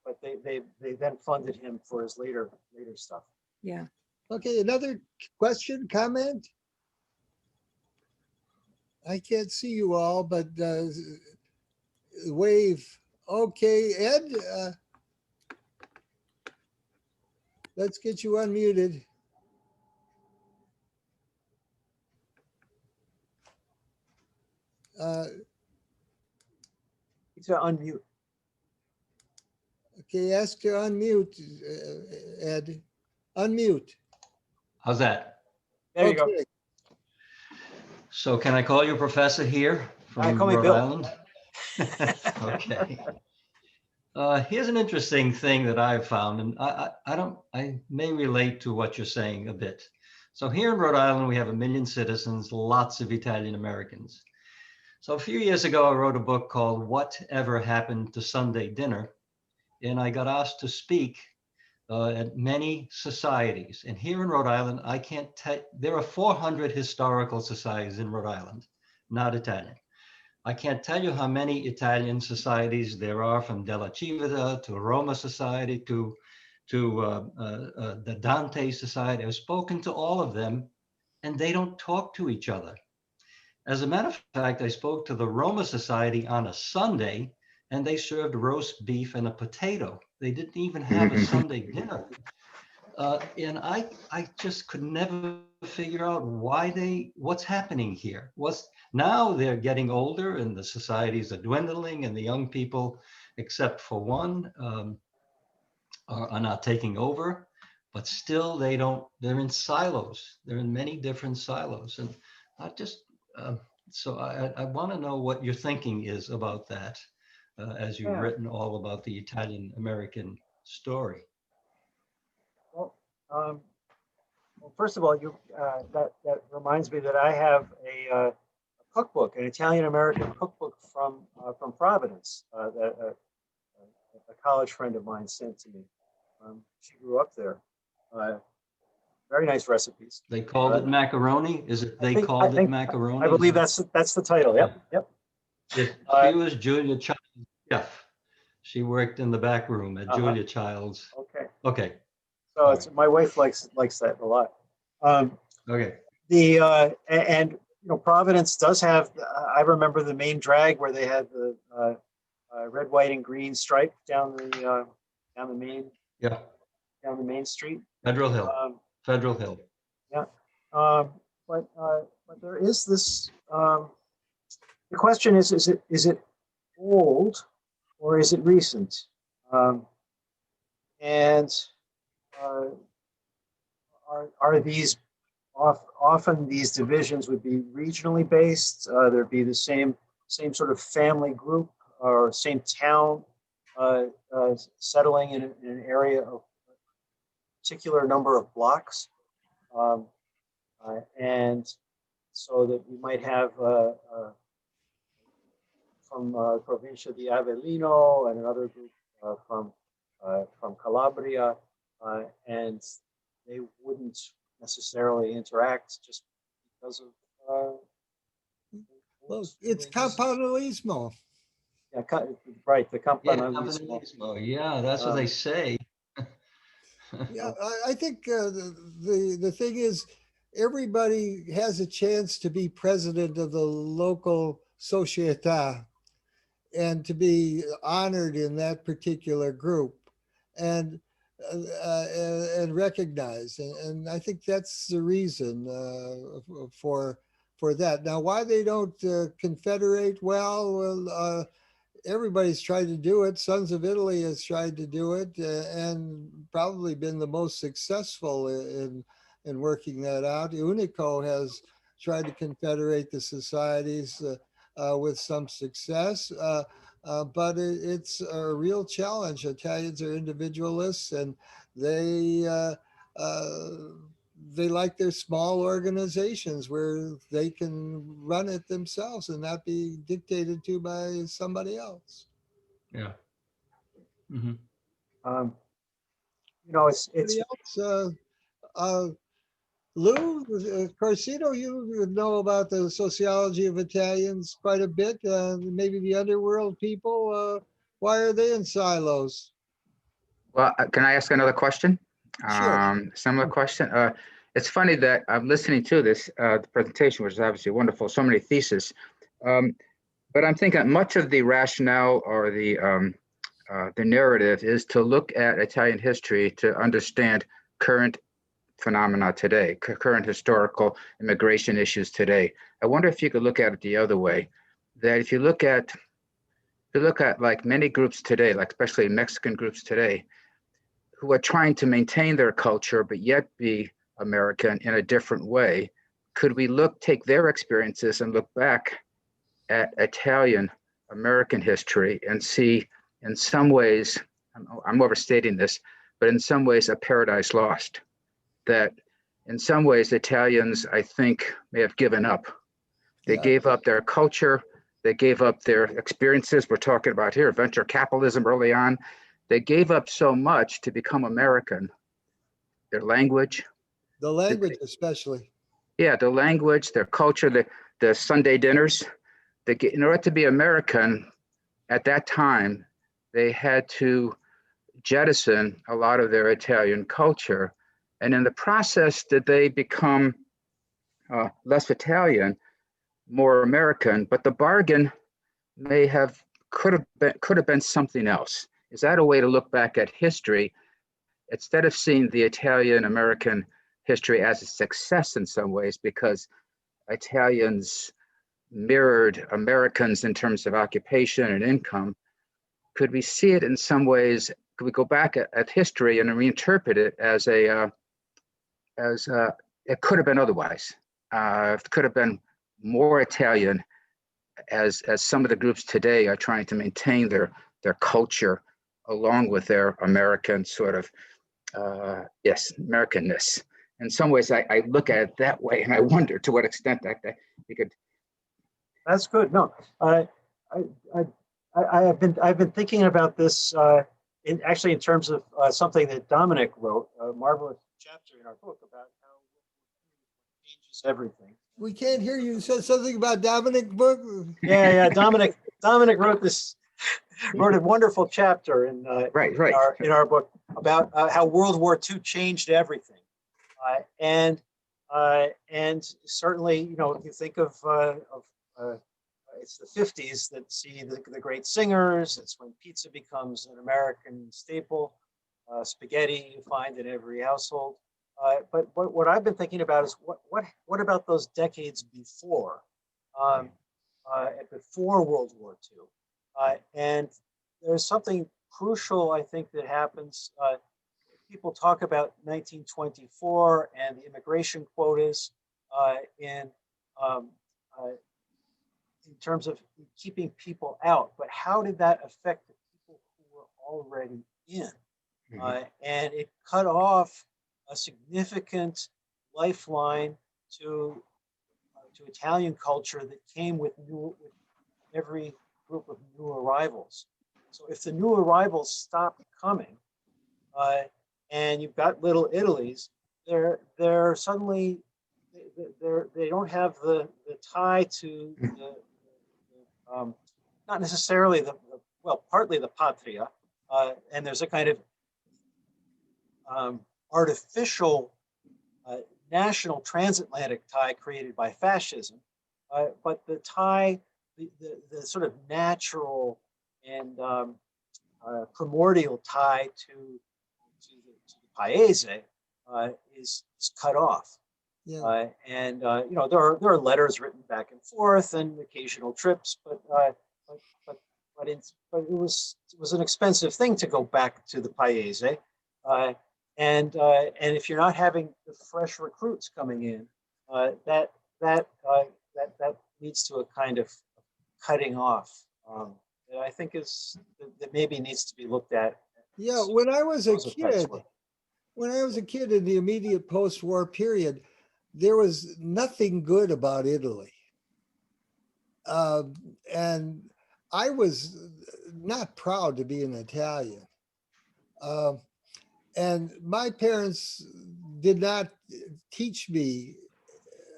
But they then funded him for his later stuff. Yeah. Okay, another question, comment? I can't see you all, but wave. Okay, Ed, let's get you unmuted. To unmute. Okay, ask to unmute, Ed. Unmute. How's that? There you go. Okay. So can I call you Professor here from Call me Rhode Bill. Island? Okay. Here's an interesting thing that I've found, and I may relate to what you're saying a bit. So here in Rhode Island, we have 1 million citizens, lots of Italian Americans. So a few years ago, I wrote a book called Whatever Happened to Sunday Dinner? And I got asked to speak at many societies. And here in Rhode Island, I can't tell, there are 400 historical societies in Rhode Island, not Italian. I can't tell you how many Italian societies there are, from Della Civita to Roma Society to the Dante Society. I've spoken to all of them, and they don't talk to each other. As a matter of fact, I spoke to the Roma Society on a Sunday, and they served roast beef and a potato. They didn't even have a Sunday dinner. And I just could never figure out what's happening here. Now they're getting older and the societies are dwindling, and the young people, except for one, are not taking over, but still they're in silos. They're in many different silos. And so I want to know what your thinking is about that, as you've written all about the Italian American story. Well, first of all, that reminds me that I have a cookbook, an Italian American cookbook from Providence that a college friend of mine sent to me. She grew up there. Very nice recipes. They called it macaroni. Is it? They called it macaroni. I believe that's the title. Yep. She was Julia Child's chef. She worked in the back room at Julia Child's. Okay. So my wife likes that a lot. Okay. And Providence does have, I remember the main drag where they had the red, white, and green stripe down the main Yeah, street. Federal Hill, Um, Federal Hill. yeah, but there is this. The question is it old or is it recent? And are these often these divisions would be regionally based? There'd be the same sort of family group or same town settling in an area of a particular number of blocks, and so that you might have from Provincia di Avellino and another group from Calabria, and they wouldn't necessarily interact just because of Well, it's campanalismo. yeah, right, the Yeah, campanalismo. Campanile. Yeah, that's what they say. Yeah, I think the thing is, everybody has a chance to be president of the local società and to be honored in that particular group and recognized. And I think that's the reason for that. Now, why they don't confederate? Well, everybody's tried to do it. Sons of Italy has tried to do it and probably been the most successful in working that out. Unico has tried to confederate the societies with some success, but it's a real challenge. Italians are individualists, and they like their small organizations where they can run it themselves and not be dictated to by somebody else. Yeah. Mhm. It's Somebody else, Lou Corsino, you know about the sociology of Italians quite a bit. Maybe the underworld people. Why are they in silos? Well, can I ask another question? Sure. Similar question. It's funny that I'm listening to this the presentation, which is obviously wonderful. So many theses, but I'm thinking much of the rationale or the narrative is to look at Italian history to understand current phenomena today, current historical immigration issues today. I wonder if you could look at it the other way. That if you look at like many groups today, like especially Mexican groups today, who are trying to maintain their culture but yet be American in a different way, could we take their experiences and look back at Italian American history and see in some ways, I'm overstating this, but in some ways a paradise lost, that in some ways Italians, I think, may have given up. They gave up their culture, they gave up their experiences. We're talking about here, venture capitalism early on. They gave up so much to become American. Their language. The language especially. Yeah, the language, their culture, the Sunday dinners. In order to be American at that time, they had to jettison a lot of their Italian culture. And in the process, did they become less Italian, more American? But the bargain could have been something else. Is that a way to look back at history instead of seeing the Italian American history as a success in some ways, because Italians mirrored Americans in terms of occupation and income? Could we see it in some ways? Could we go back at history and reinterpret it as it could have been otherwise? It could have been more Italian, as some of the groups today are trying to maintain their culture along with their American sort of Americanness. In some ways, I look at it that way, and I wonder to what extent that you could. That's good. No, I've been thinking about this in terms of something that Dominic wrote, a marvelous chapter in our book about how changes everything. We can't hear you. You said something about Dominic book. Yeah. Dominic wrote a wonderful chapter in our book about how World War II changed everything, and And certainly, you know, if you think of it's the 50s that see the great singers. It's when pizza becomes an American staple. Spaghetti you find in every household. But what I've been thinking about is what about those decades before, before World War II? And there's something crucial, I think, that happens. People talk about 1924 and the immigration quotas um, uh, in terms of keeping people out. But how did that affect the people who were already in? And it cut off a significant lifeline to Italian culture that came with every group of new arrivals. So if the new arrivals stopped coming, and you've got little Italies, they're suddenly they don't have the tie to not necessarily well, partly the patria, and there's a kind of artificial national transatlantic tie created by fascism, but the tie, the sort of natural and primordial tie to the paese is cut off. Yeah. And you know, there are letters written back and forth and occasional trips, but it was an expensive thing to go back to the paese. And if you're not having the fresh recruits coming in, that leads to a kind of cutting off that I think that maybe needs to be looked at. Yeah, when I was a kid, work. in the immediate post-war period, there was nothing good about Italy. And I was not proud to be an Italian. And my parents did not teach me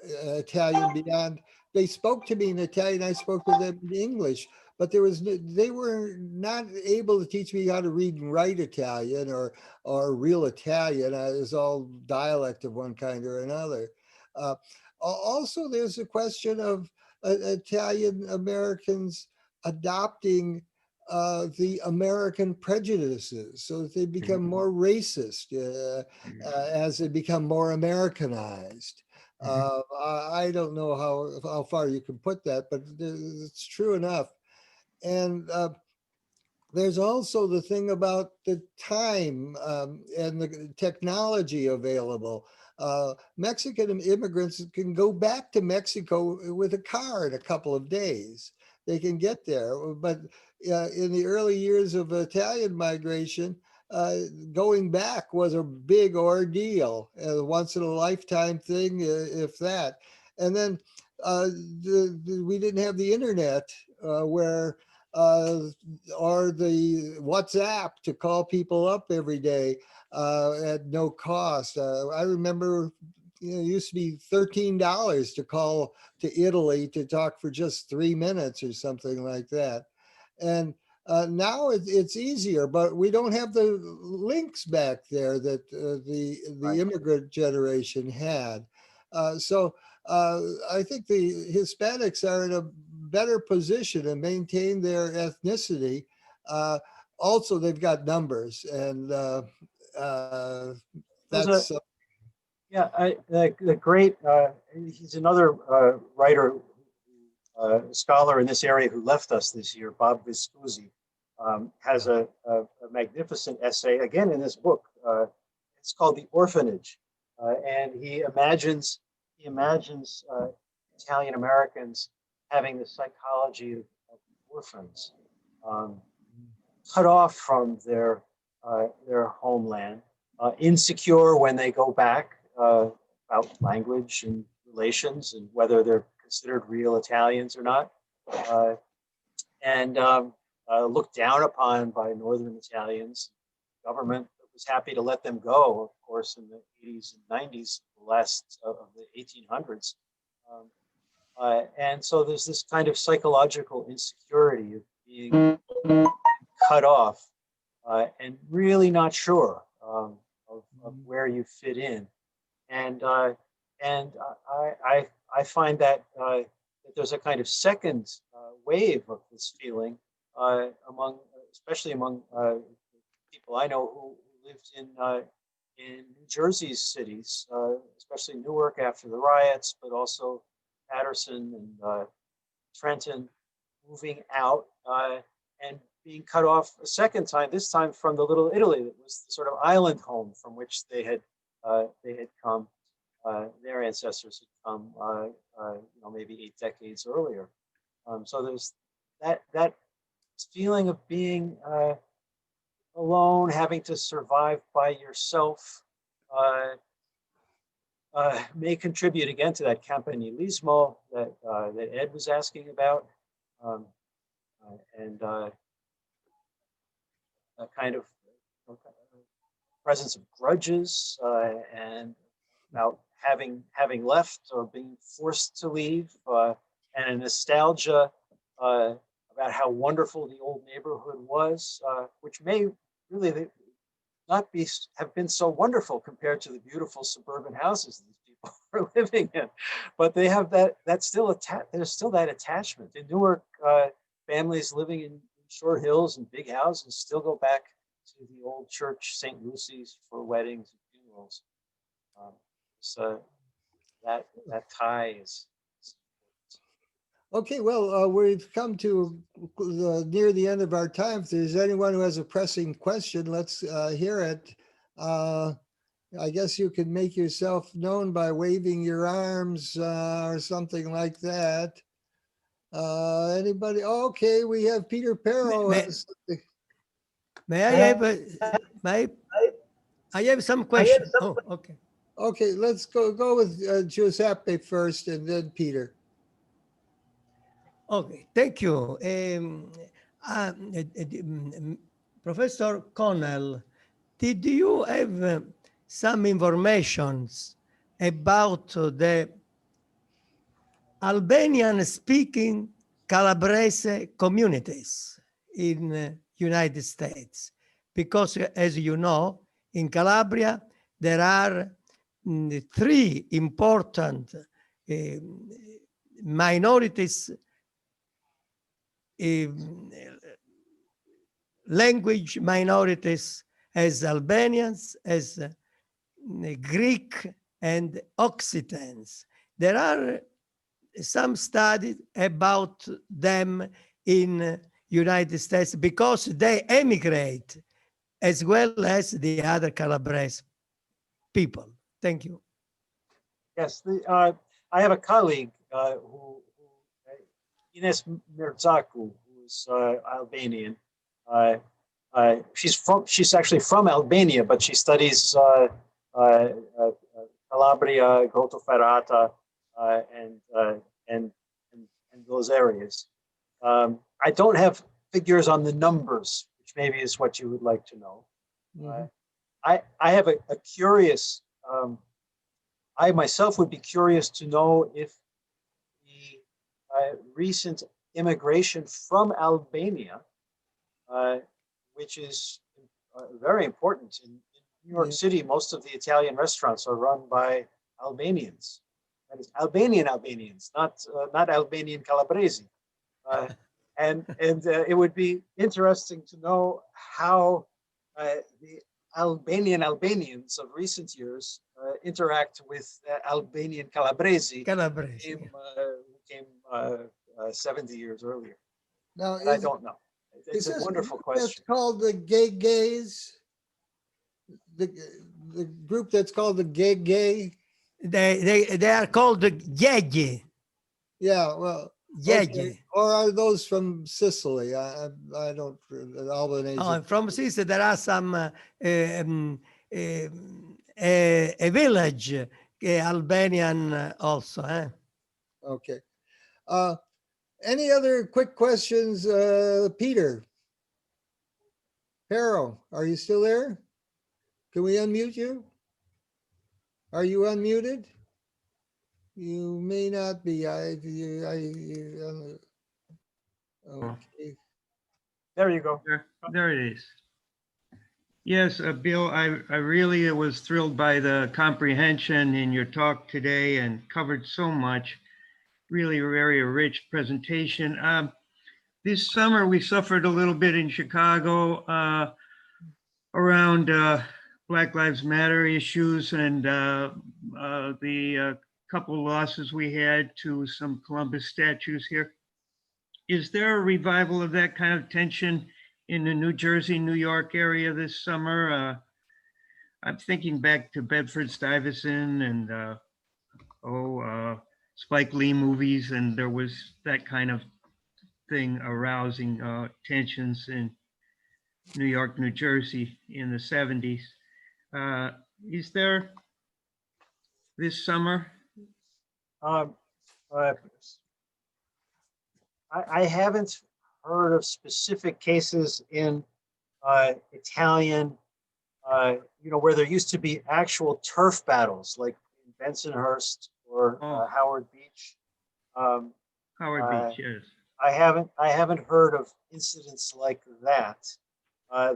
Italian beyond, they spoke to me in Italian, I spoke to them in English, but they were not able to teach me how to read and write Italian or real Italian. It was all dialect of one kind or another. Also, there's a question of Italian Americans adopting the American prejudices so that they become more racist as they become more Americanized. I don't know how far you can put that, but it's true enough. And there's also the thing about the time and the technology available. Mexican immigrants can go back to Mexico with a car in a couple of days. They can get there. But in the early years of Italian migration, going back was a big ordeal, a once in a lifetime thing, if that. And then we didn't have the internet or the WhatsApp to call people up every day at no cost. I remember it used to be $13 to call to Italy to talk for just 3 minutes or something like that. And now it's easier, but we don't have the links back there that the immigrant generation had. So I think the Hispanics are in a better position to maintain their ethnicity. Also, they've got numbers, and that's the great. He's another writer, scholar in this area who left us this year, Bob Viscusi, has a magnificent essay again in this book. It's called The Orphanage, and he imagines Italian Americans having the psychology of orphans, cut off from their homeland, insecure when they go back about language and relations and whether they're considered real Italians or not, and looked down upon by Northern Italians. The government was happy to let them go, of course, in the 80s and 90s, the last of the 1800s. And so there's this kind of psychological insecurity of being cut off and really not sure of where you fit in. And And I find that, that there's a kind of second wave of this feeling especially among people I know who lived in New Jersey's cities, especially Newark after the riots, but also Patterson and Trenton, moving out and being cut off a second time, this time from the Little Italy that was the sort of island home from which they had come. Their ancestors had come, maybe 8 decades earlier. So there's that feeling of being alone, having to survive by yourself, may contribute again to that campanilismo that Ed was asking about, and a kind of presence of grudges and about having left or being forced to leave, and a nostalgia about how wonderful the old neighborhood was, which may really not have been so wonderful compared to the beautiful suburban houses these people are living in, but they have there's still that attachment. In Newark, families living in short hills and big houses still go back to the old church, St. Lucy's, for weddings and funerals. So that tie is. Okay, well, we've come to near the end of our time. If there's anyone who has a pressing question, let's hear it. I guess you could make yourself known by waving your arms or something like that. Anybody? Okay, we have Peter Pero. I have some questions. Oh, okay. Okay, let's go with Giuseppe first and then Peter. Okay, thank you. Professor Connell, did you have some informations about the Albanian-speaking Calabrese communities in United States? Because, as you know, in Calabria, there are 3 important minorities, language minorities, as Albanians, as Greek and Occitans. There are some studies about them in United States because they emigrate as well as the other Calabrese people. Thank you. Yes, I have a colleague who Ines Mirzaku, who's Albanian. She's actually from Albania, but she studies Calabria, Grotoferrata, and those areas. I don't have figures on the numbers, which maybe is what you would like to know. Mm-hmm. I have a curious. I myself would be curious to know if the recent immigration from Albania, which is very important in New York City, most of the Italian restaurants are run by Albanians. That is Albanians, not Albanian Calabrese. And it would be interesting to know how the Albanians of recent years interact with Albanian Calabrese, who came 70 years earlier. Now, I don't know. It's a wonderful question. It's called the Gays. The group that's called the Gay. They are called the Gege. Yeah, well. Okay. Or are those from Sicily? I don't. Albanese. Oh, from Sicily, there are some a village Albanian also. Okay. Any other quick questions, Peter? Pero, are you still there? Can we unmute you? Are you unmuted? You may not be. Okay. There you go. There it is. Yes, Bill, I really was thrilled by the comprehension in your talk today and covered so much. Really very rich presentation. This summer we suffered a little bit in Chicago around Black Lives Matter issues and the couple losses we had to some Columbus statues here. Is there a revival of that kind of tension in the New Jersey, New York area this summer? I'm thinking back to Bedford-Stuyvesant and Spike Lee movies, and there was that kind of thing arousing tensions in New York, New Jersey in the 70s. Is there this summer? Um, I haven't heard of specific cases in Italian, where there used to be actual turf battles, like in Bensonhurst or Howard Beach. Howard Beach, yes. I haven't heard of incidents like that.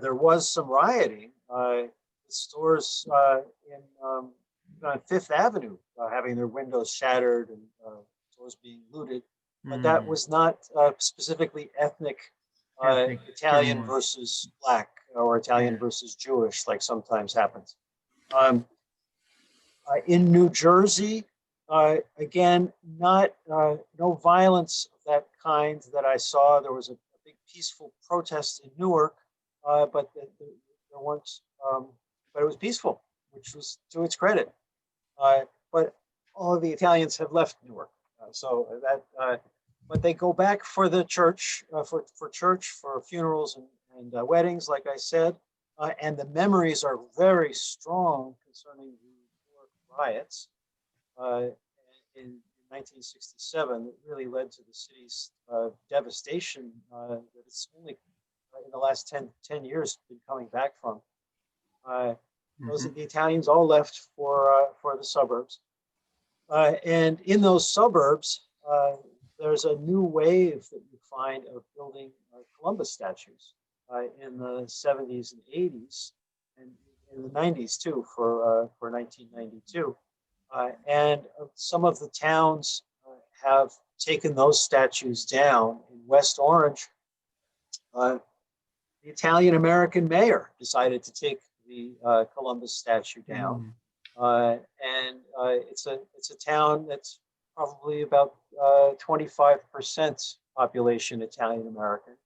There was some rioting. Stores on Fifth Avenue having their windows shattered and stores being looted, but that was not specifically ethnic Italian versus Black or Italian versus Jewish, like sometimes happens. In New Jersey, again, no violence of that kind that I saw. There was a big peaceful protest in Newark, but there weren't. But it was peaceful, which was to its credit. But all of the Italians have left Newark, but they go back for the church, for funerals and weddings, like I said, and the memories are very strong concerning the Newark riots in 1967. That really led to the city's devastation that it's only in the last 10 years been coming back from. Those the Italians all left for the suburbs, and in those suburbs, there's a new wave that you find of building Columbus statues in the 70s and 80s, and in the 90s too for 1992. And some of the towns have taken those statues down. In West Orange, the Italian American mayor decided to take the Columbus statue down, and it's a town that's probably about 25% population Italian American,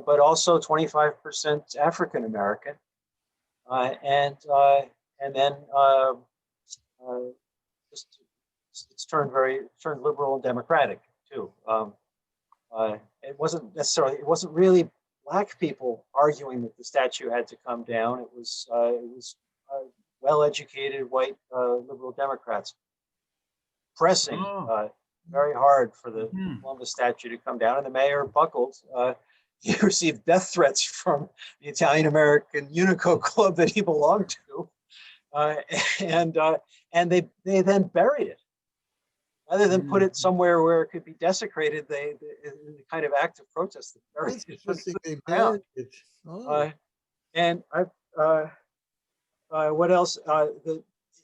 but also 25% African American, and then it's turned liberal and democratic too. It wasn't really Black people arguing that the statue had to come down. It was well-educated white liberal Democrats pressing very hard for the Columbus statue to come down, and the mayor buckled. He received death threats from the Italian American Unico Club that he belonged to, and they then buried it. Rather than put it somewhere where it could be desecrated, they in the kind of act of protest, they buried it. And what else?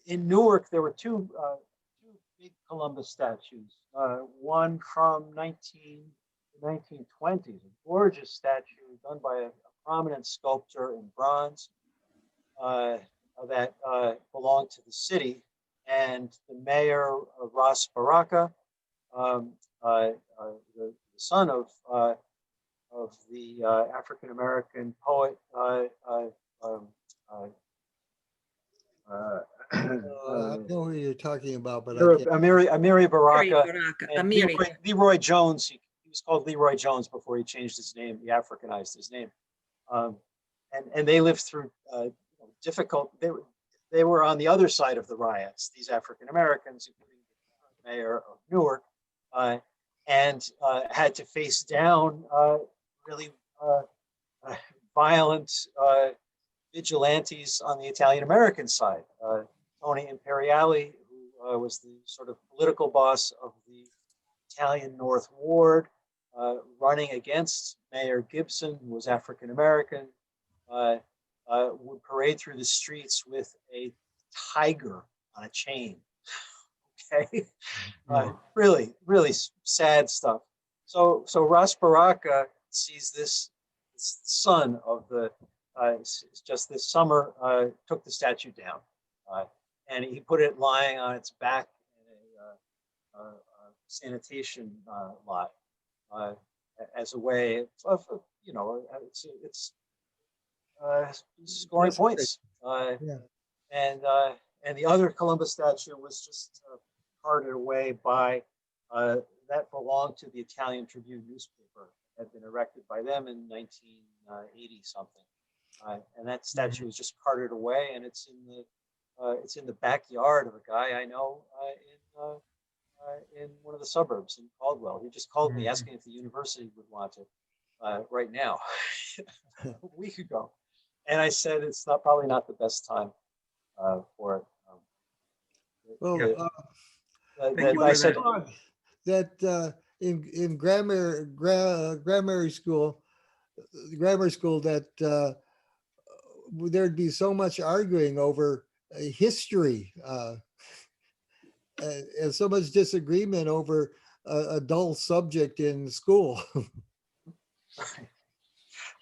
In Newark, there were two big Columbus statues. One from 1920s, a gorgeous statue done by a prominent sculptor in bronze that belonged to the city. And the mayor, Ross Baraka, the son of the African American poet. I know who you're talking about, but Amiri Baraka. Amiri. Leroy Jones. He was called Leroy Jones before he changed his name. He Africanized his name, and they lived through difficult. They were on the other side of the riots, these African Americans, including the mayor of Newark, and had to face down really violent vigilantes on the Italian American side. Tony Imperiali, who was the sort of political boss of the Italian North Ward, running against Mayor Gibson, who was African American. would parade through the streets with a tiger on a chain. Okay, really, really sad stuff. So Ras Baraka sees this son of the just this summer took the statue down, and he put it lying on its back in a sanitation lot as a way of it's scoring points. Yeah. And the other Columbus statue was just carted away by that belonged to the Italian Tribune newspaper, had been erected by them in 1980 something, and that statue was just carted away, and it's in the backyard of a guy I know in one of the suburbs in Caldwell. He just called me asking if the university would want it right now, a week ago, and I said it's probably not the best time for it. Well, I said that in grammar school that there'd be so much arguing over history and so much disagreement over a dull subject in school.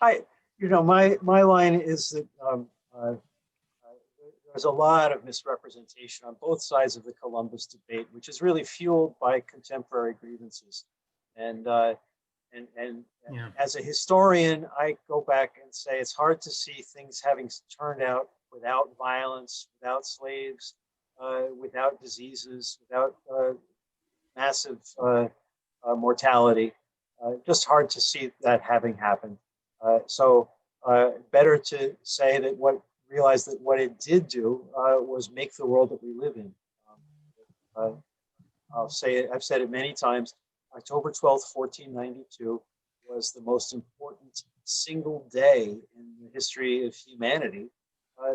My line is that there's a lot of misrepresentation on both sides of the Columbus debate, which is really fueled by contemporary grievances. And as a historian, I go back and say it's hard to see things having turned out without violence, without slaves, without diseases, without massive mortality. Just hard to see that having happened. So better to say that realize that what it did do was make the world that we live in. I've said it many times, October 12th, 1492 was the most important single day in the history of humanity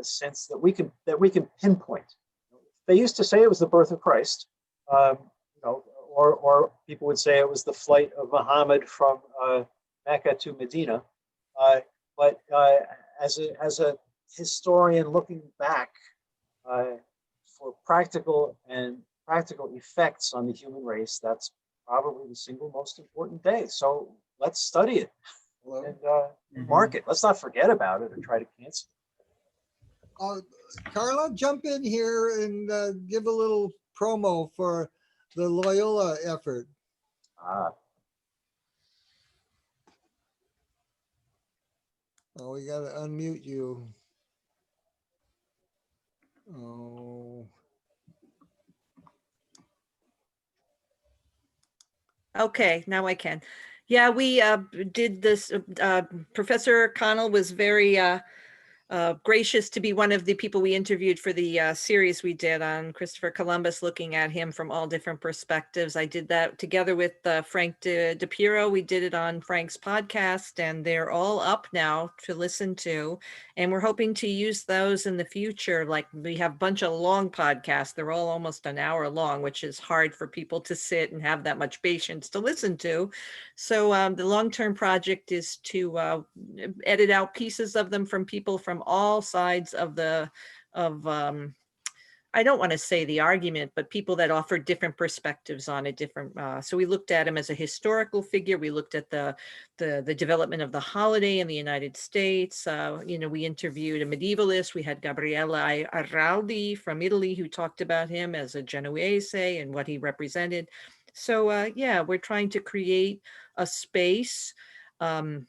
since that we can pinpoint. They used to say it was the birth of Christ, or people would say it was the flight of Muhammad from Mecca to Medina. But as a historian looking back for practical effects on the human race, that's probably the single most important day. So let's study it and mark it. Let's not forget about it or try to cancel it. Carla, jump in here and give a little promo for the Loyola effort. Oh, we got to unmute you. Oh. Okay, now I can. Yeah, we did this. Professor Connell was very gracious to be one of the people we interviewed for the series we did on Christopher Columbus, looking at him from all different perspectives. I did that together with Frank DePiro. We did it on Frank's podcast, and they're all up now to listen to. And we're hoping to use those in the future. Like, we have a bunch of long podcasts. They're all almost an hour long, which is hard for people to sit and have that much patience to listen to. So the long-term project is to edit out pieces of them from people from all sides of I don't want to say the argument, but people that offer different perspectives on a different. So we looked at him as a historical figure. We looked at the development of the holiday in the United States. We interviewed a medievalist. We had Gabriella Araldi from Italy, who talked about him as a Genoese and what he represented. So yeah, we're trying to create a space to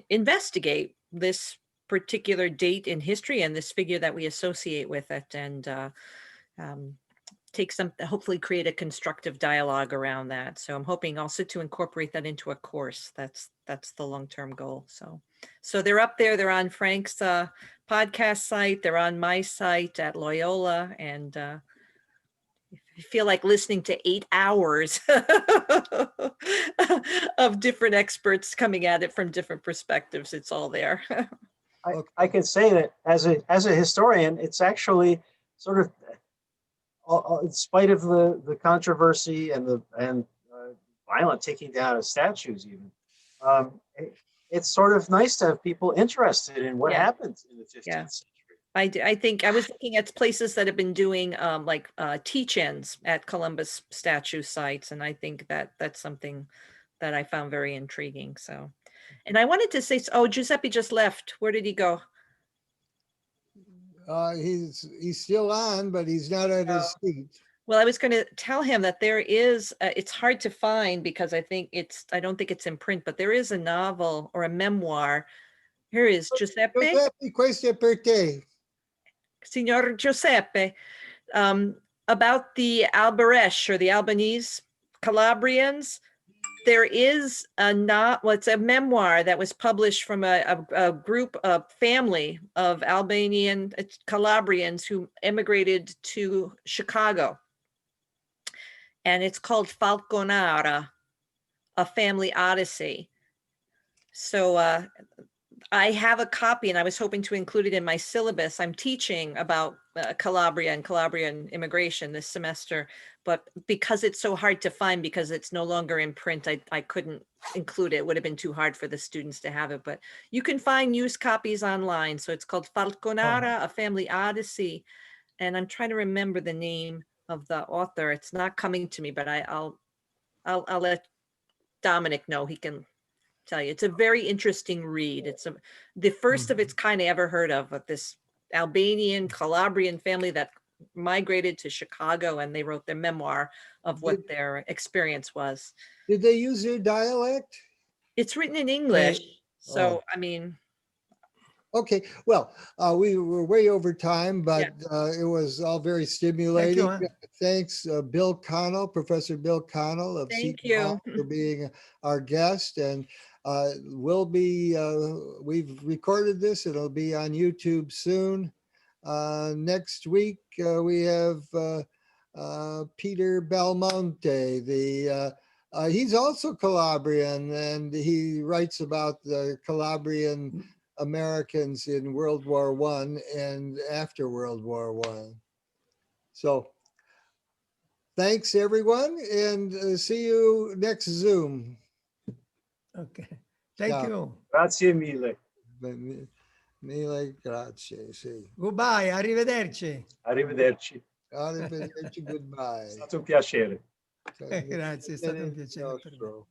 investigate this particular date in history and this figure that we associate with it, and hopefully create a constructive dialogue around that. So I'm hoping also to incorporate that into a course. That's the long-term goal. So they're up there. They're on Frank's podcast site. They're on my site at Loyola, and if you feel like listening to 8 hours of different experts coming at it from different perspectives, it's all there. I can say that as a historian, it's actually sort of, in spite of the controversy and violent taking down of statues, even it's sort of nice to have people interested in what Yeah. happened in the 15th Yeah. century. I think I was looking at places that have been doing teach-ins at Columbus statue sites, and I think that that's something that I found very intriguing. So, and I wanted to say, oh, Giuseppe just left. Where did he go? He's still on, but he's not at his seat. Well, I was going to tell him that there is, it's hard to find because I don't think it's in print, but there is a novel or a memoir. Here is Giuseppe. Giuseppe, questo è per te. Signor Giuseppe, about the Albaresh or the Albanese Calabrians. There is it's a memoir that was published from a group, a family of Albanian Calabrians who emigrated to Chicago. And it's called Falconara, A Family Odyssey. So I have a copy and I was hoping to include it in my syllabus. I'm teaching about Calabria and Calabrian immigration this semester, but because it's so hard to find, because it's no longer in print, I couldn't include it. It would have been too hard for the students to have it, but you can find used copies online. So it's called Falconara, A Family Odyssey. And I'm trying to remember the name of the author. It's not coming to me, but I'll let Dominic know. He can tell you. It's a very interesting read. It's the first of its kind I ever heard of this Albanian Calabrian family that migrated to Chicago, and they wrote their memoir of what their experience was. Did they use their dialect? It's written in English. So, I mean. Okay, well, we were way over time, but it was all very stimulating. Thanks, Bill Connell, Professor Bill Connell of Seton Hall for being our guest. And we've recorded this, it'll be on YouTube soon. Next week, we have Peter Belmonte. He's also Calabrian, and he writes about the Calabrian Americans in World War I and after World War I. So thanks everyone, and see you next Zoom. Okay, thank you. Grazie mille. Mille grazie, sì. Goodbye, arrivederci. Arrivederci. Arrivederci, goodbye. È stato un piacere. Grazie, è stato un piacere per me.